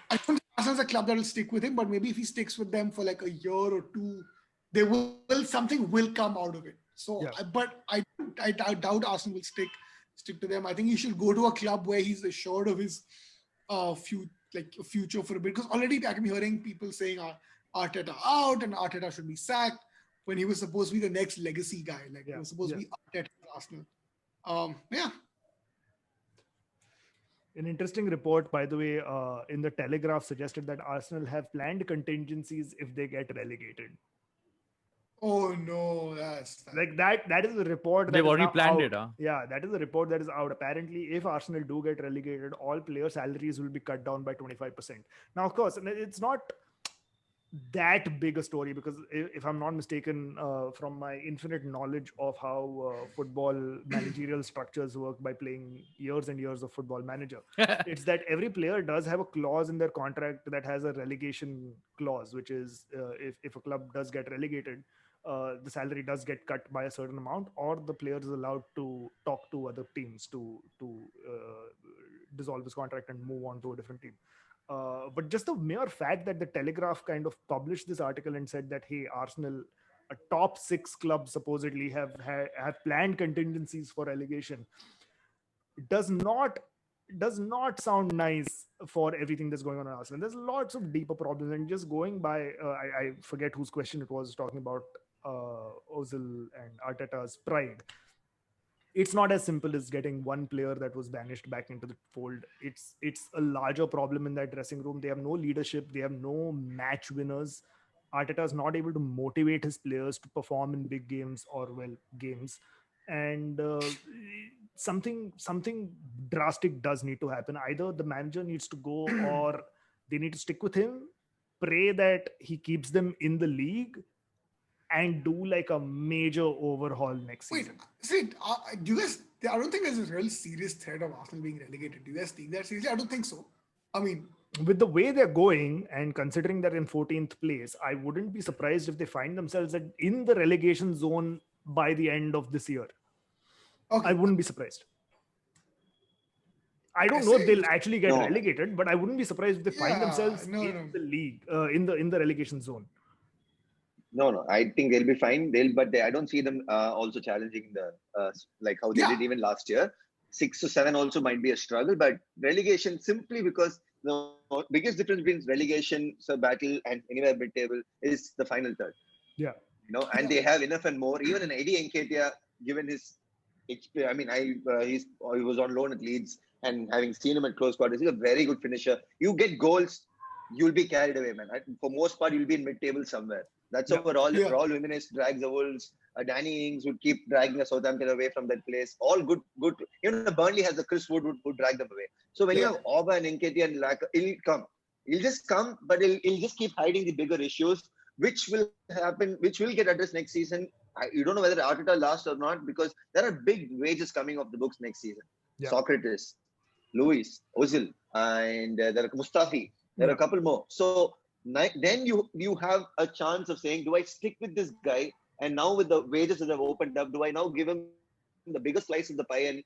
Speaker 4: I don't think Arsenal's a club that will stick with him, but maybe if he sticks with them for like a year or two, they will something will come out of it. So,
Speaker 1: Yeah.
Speaker 4: but I doubt Arsenal will stick to them. I think he should go to a club where he's assured of his future for a bit. Because already I'm hearing people saying Arteta out and Arteta should be sacked when he was supposed to be the next legacy guy. Like
Speaker 1: Yeah,
Speaker 4: he was supposed to be Arteta at Arsenal. Yeah.
Speaker 1: An interesting report, by the way, in the Telegraph suggested that Arsenal have planned contingencies if they get relegated.
Speaker 4: Oh no, that's
Speaker 1: like that is a report that
Speaker 3: They've
Speaker 1: is
Speaker 3: already
Speaker 1: now
Speaker 3: planned
Speaker 1: out.
Speaker 3: it, huh?
Speaker 1: Yeah, that is a report that is out. Apparently, if Arsenal do get relegated, all player salaries will be cut down by 25%. Now, of course, it's not that big a story because if I'm not mistaken, from my infinite knowledge of how football managerial structures work by playing years and years of Football Manager, it's that every player does have a clause in their contract that has a relegation clause, which is if a club does get relegated, the salary does get cut by a certain amount, or the player is allowed to talk to other teams to dissolve his contract and move on to a different team. But just the mere fact that the Telegraph kind of published this article and said that, hey, Arsenal, a top 6 club, supposedly have planned contingencies for relegation, does not sound nice for everything that's going on in Arsenal. There's lots of deeper problems, and just going by, I forget whose question it was, talking about Ozil and Arteta's pride. It's not as simple as getting one player that was banished back into the fold. It's a larger problem in that dressing room. They have no leadership. They have no match winners. Arteta is not able to motivate his players to perform in big games or games. And something drastic does need to happen. Either the manager needs to go or they need to stick with him, pray that he keeps them in the league, and do like a major overhaul next season.
Speaker 4: Wait, do you guys? I don't think there's a real serious threat of Arsenal being relegated. Do you guys think that seriously? I don't think so. I mean,
Speaker 1: with the way they're going and considering they're in 14th place, I wouldn't be surprised if they find themselves in the relegation zone by the end of this year. Okay. I wouldn't be surprised. I don't know if they'll actually get relegated, but I wouldn't be surprised if they find themselves in the league, in the relegation zone.
Speaker 2: No. I think they'll be fine. I don't see them also challenging the like how they did even last year. 6 to 7 also might be a struggle, but relegation simply because the biggest difference between relegation, battle, and anywhere mid-table is the final third.
Speaker 1: Yeah.
Speaker 2: And they have enough and more. Even in Eddie Nketiah, given his experience, I mean, he was on loan at Leeds, and having seen him at close quarters, he's a very good finisher. You get goals, you'll be carried away, man. For most part, you'll be in mid-table somewhere. That's overall. Raul Jimenez drags the Wolves. Danny Ings would keep dragging the Southampton away from that place. All good. Burnley has the Chris Wood who drag them away. So when you have Auba and Nketiah and Laka, he'll come. He'll just come, but he'll just keep hiding the bigger issues, which will happen, which will get addressed next season. You don't know whether Arteta lasts or not, because there are big wages coming off the books next season. Yeah. Socrates, Luis, Ozil, and there are Mustafi. There are a couple more. So then you have a chance of saying, do I stick with this guy? And now with the wages that have opened up, do I now give him the biggest slice of the pie and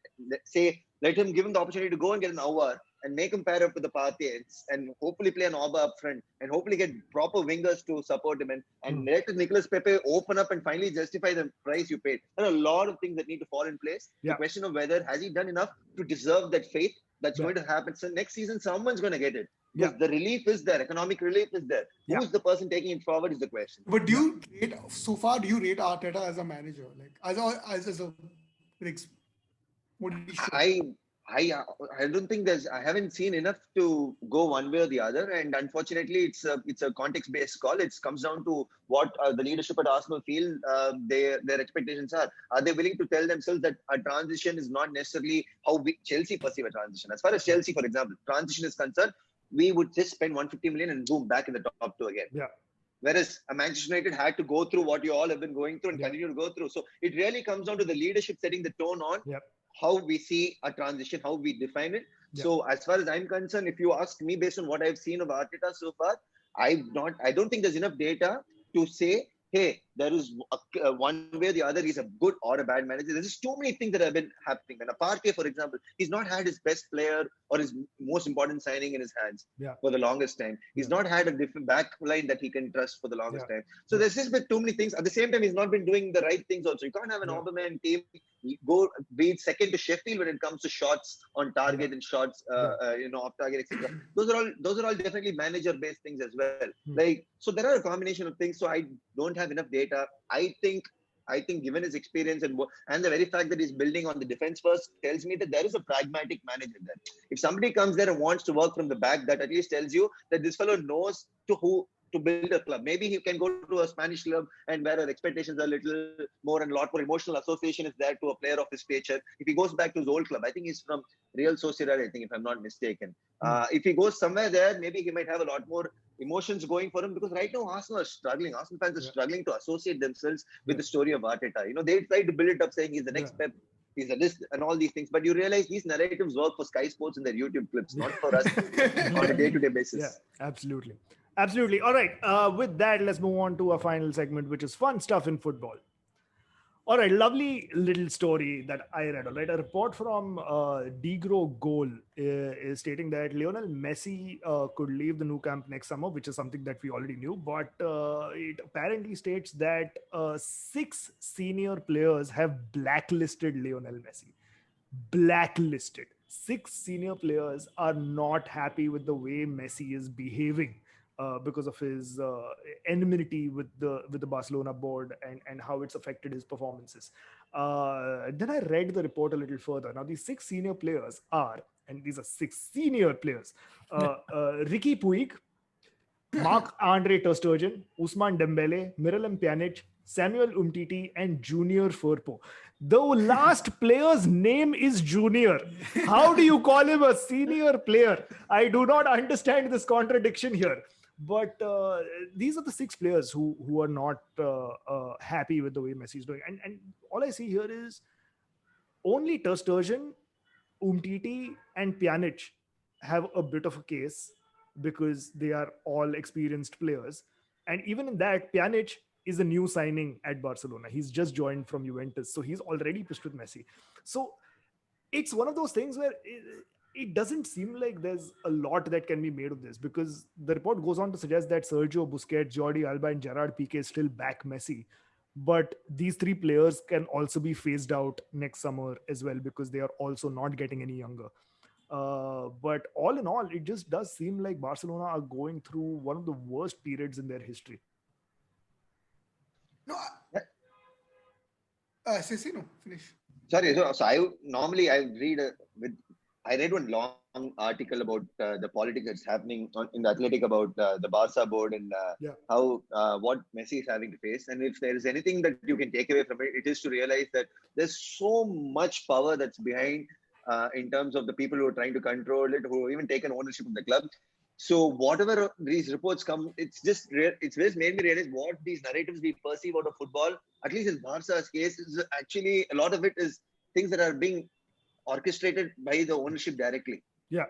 Speaker 2: let him give him the opportunity to go and get an hour and make him pair up with the Parthians and hopefully play an Auba up front and hopefully get proper wingers to support him and let Nicolas Pepe open up and finally justify the price you paid. There are a lot of things that need to fall in place. Yeah. The question of whether has he done enough to deserve that faith that's going to happen. So next season, someone's going to get it. Because the relief is there, economic relief is there. Who's the person taking it forward is the question.
Speaker 4: But do you rate Arteta as a manager? Like as a what did he show?
Speaker 2: I don't think I haven't seen enough to go one way or the other, and unfortunately it's a context based call. It comes down to what the leadership at Arsenal feel their expectations are. Are they willing to tell themselves that a transition is not necessarily how Chelsea perceive a transition? As far as Chelsea, for example, transition is concerned, we would just spend 150 million and boom, back in the top 2 again.
Speaker 1: Yeah.
Speaker 2: Whereas Manchester United had to go through what you all have been going through and continue to go through. So it really comes down to the leadership setting the tone on how we see a transition, how we define it. So as far as I'm concerned, if you ask me based on what I've seen of Arteta so far, I don't think there's enough data to say, hey, there is one way or the other he's a good or a bad manager. There's just too many things that have been happening. And Partey, for example, he's not had his best player or his most important signing in his hands for the longest time. He's not had a different back line that he can trust for the longest time. So there's just been too many things. At the same time, he's not been doing the right things also. You can't have an Aubameyang team go be second to Sheffield when it comes to shots on target and shots, off target, etc. Those are all definitely manager-based things as well. So there are a combination of things. So I don't have enough data. I think given his experience and the very fact that he's building on the defense first tells me that there is a pragmatic manager there. If somebody comes there and wants to work from the back, that at least tells you that this fellow knows to build a club. Maybe he can go to a Spanish club and where our expectations are a little more and a lot more emotional association is there to a player of his stature. If he goes back to his old club, I think he's from Real Sociedad, I think, if I'm not mistaken. If he goes somewhere there, maybe he might have a lot more emotions going for him, because right now Arsenal are struggling. Arsenal fans are struggling to associate themselves with the story of Arteta. They try to build it up saying he's the next Pep, he's a list and all these things. But you realize these narratives work for Sky Sports in their YouTube clips, not for us on a day-to-day basis.
Speaker 1: Yeah, absolutely. Absolutely. All right. With that, let's move on to our final segment, which is fun stuff in football. All right. Lovely little story that I read. All right. A report from Degro Goal is stating that Lionel Messi could leave the Nou Camp next summer, which is something that we already knew. But it apparently states that 6 senior players have blacklisted Lionel Messi. Blacklisted. 6 senior players are not happy with the way Messi is behaving. Because of his enmity with the Barcelona board and how it's affected his performances. Then I read the report a little further. Now, these 6 senior players are, and these are 6 senior players, Ricky Puig, Marc-Andre ter Stegen, Ousmane Dembele, Miralem Pjanic, Samuel Umtiti, and Junior Firpo. The last player's name is Junior. How do you call him a senior player? I do not understand this contradiction here. But these are the 6 players who are not happy with the way Messi is doing. And all I see here is only ter Stegen, Umtiti, and Pjanic have a bit of a case because they are all experienced players. And even in that, Pjanic is a new signing at Barcelona. He's just joined from Juventus. So he's already pissed with Messi. So it's one of those things where it doesn't seem like there's a lot that can be made of this, because the report goes on to suggest that Sergio Busquets, Jordi Alba, and Gerard Piqué still back Messi. But these 3 players can also be phased out next summer as well, because they are also not getting any younger. But all in all, it just does seem like Barcelona are going through one of the worst periods in their history.
Speaker 4: No, finish.
Speaker 2: Sorry, so I read one long article about the politics that's happening in the Athletic about the Barca board and how what Messi is having to face. And if there is anything that you can take away from it, it is to realize that there's so much power that's behind in terms of the people who are trying to control it, who have even taken ownership of the club. So whatever these reports come, it's just made me realize what these narratives we perceive out of football, at least in Barca's case, is actually a lot of it is things that are being orchestrated by the ownership directly.
Speaker 1: Yeah.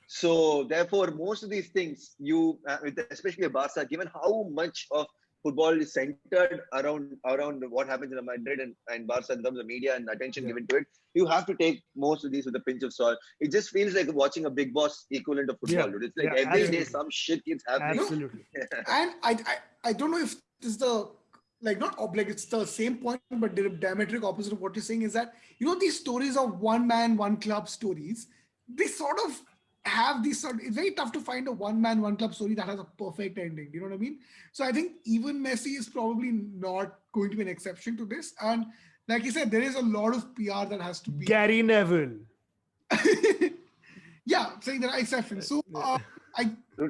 Speaker 2: So therefore, most of these things, especially Barca, given how much of football is centered around what happens in Madrid and Barca in terms of media and attention given to it, you have to take most of these with a pinch of salt. It just feels like watching a Big Boss equivalent of football. It's like every day some shit keeps happening.
Speaker 1: Absolutely.
Speaker 4: And I don't know if this is it's the same point, but the diametric opposite of what you're saying is that, these stories of one man, one club stories, they sort of have these it's very tough to find a one man, one club story that has a perfect ending. Do you know what I mean? So I think even Messi is probably not going to be an exception to this. And like you said, there is a lot of PR that has to be.
Speaker 1: Gary Neville.
Speaker 4: Saying there are exceptions. So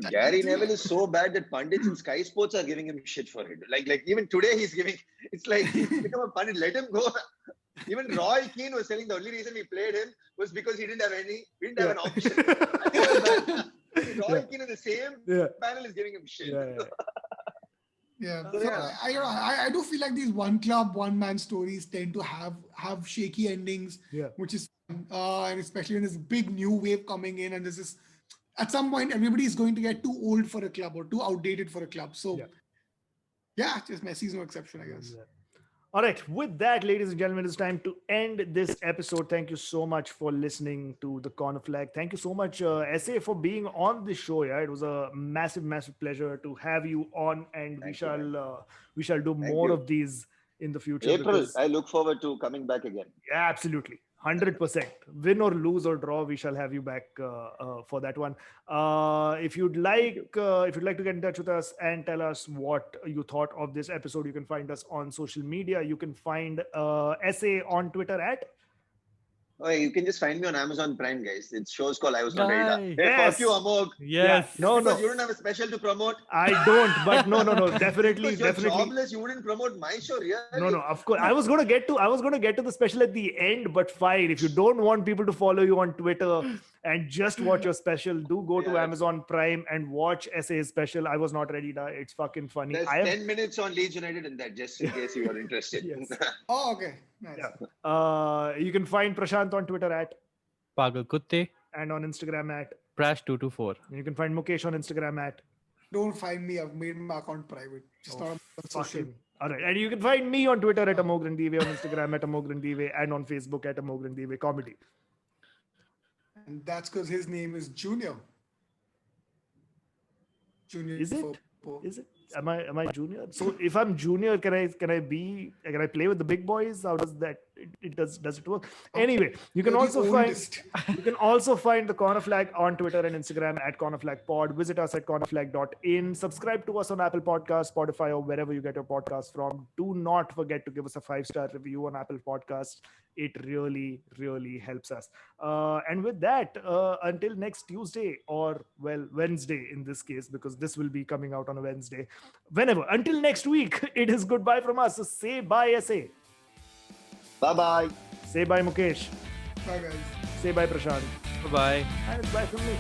Speaker 2: Gary Neville is so bad that pundits in Sky Sports are giving him shit for it. Like even today he's become a pundit. Let him go. Even Roy Keane was saying the only reason we played him was because we didn't have an option. Roy Keane in the same panel is giving him shit.
Speaker 4: I do feel like these one club, one man stories tend to have shaky endings, which is and especially when there's a big new wave coming in, and this is at some point everybody is going to get too old for a club or too outdated for a club. So Yeah, just Messi's no exception, I guess.
Speaker 1: Yeah. All right. With that, ladies and gentlemen, it's time to end this episode. Thank you so much for listening to the Corner Flag. Thank you so much, SA, for being on the show. Yeah, it was a massive, massive pleasure to have you on, and we shall do more of these in the future.
Speaker 2: April, I look forward to coming back again.
Speaker 1: Yeah, absolutely. 100%. Win or lose or draw, we shall have you back for that one. If you'd like to get in touch with us and tell us what you thought of this episode, you can find us on social media. You can find SA on Twitter at.
Speaker 2: Oh, you can just find me on Amazon Prime, guys. It's shows called I Was Not Ready.
Speaker 3: Nice.
Speaker 2: Hey,
Speaker 1: Yes.
Speaker 2: fuck you, Amog.
Speaker 3: Yes.
Speaker 1: No,
Speaker 2: Because
Speaker 1: no,
Speaker 2: you don't have a special to promote.
Speaker 1: I don't. But no, definitely,
Speaker 2: Because you're
Speaker 1: definitely.
Speaker 2: jobless, you wouldn't promote my show, really?
Speaker 1: No, of course. I was gonna get to the special at the end, but fine. If you don't want people to follow you on Twitter and just watch your special, do go to
Speaker 2: Yeah.
Speaker 1: Amazon Prime and watch SA's special. I Was Not Ready. It's fucking funny.
Speaker 2: There's 10 minutes on Leeds United in that, just in case you are interested.
Speaker 1: Yes.
Speaker 4: Oh, okay. Nice.
Speaker 1: Yeah. You can find Prashant on Twitter at,
Speaker 3: Pagal Kutte,
Speaker 1: and on Instagram at.
Speaker 3: Prash224.
Speaker 1: You can find Mukesh on Instagram at.
Speaker 4: Don't find me. I've made my account private. Just not on social.
Speaker 1: Fucking. All right. And you can find me on Twitter at Amograndive, on Instagram at Amograndive, and on Facebook at Amograndive Comedy.
Speaker 4: And that's because his name is Junior. Junior.
Speaker 1: Is it?
Speaker 4: Fopo.
Speaker 1: Is it? Am I junior? So if I'm junior, can I play with the big boys? How does that does it work? Anyway, you can
Speaker 4: You're the
Speaker 1: also find
Speaker 4: oldest.
Speaker 1: the Corner Flag on Twitter and Instagram at Corner Flag Pod. Visit us at cornerflag.in. Subscribe to us on Apple Podcasts, Spotify, or wherever you get your podcasts from. Do not forget to give us a 5-star review on Apple Podcasts. It really, really helps us. And with that, until next Tuesday, or Wednesday in this case, because this will be coming out on a Wednesday. Whenever. Until next week, it is goodbye from us. So say bye, SA.
Speaker 2: Bye-bye.
Speaker 1: Say bye, Mukesh.
Speaker 4: Bye, guys.
Speaker 1: Say bye, Prashant.
Speaker 3: Bye-bye.
Speaker 1: And it's bye from me.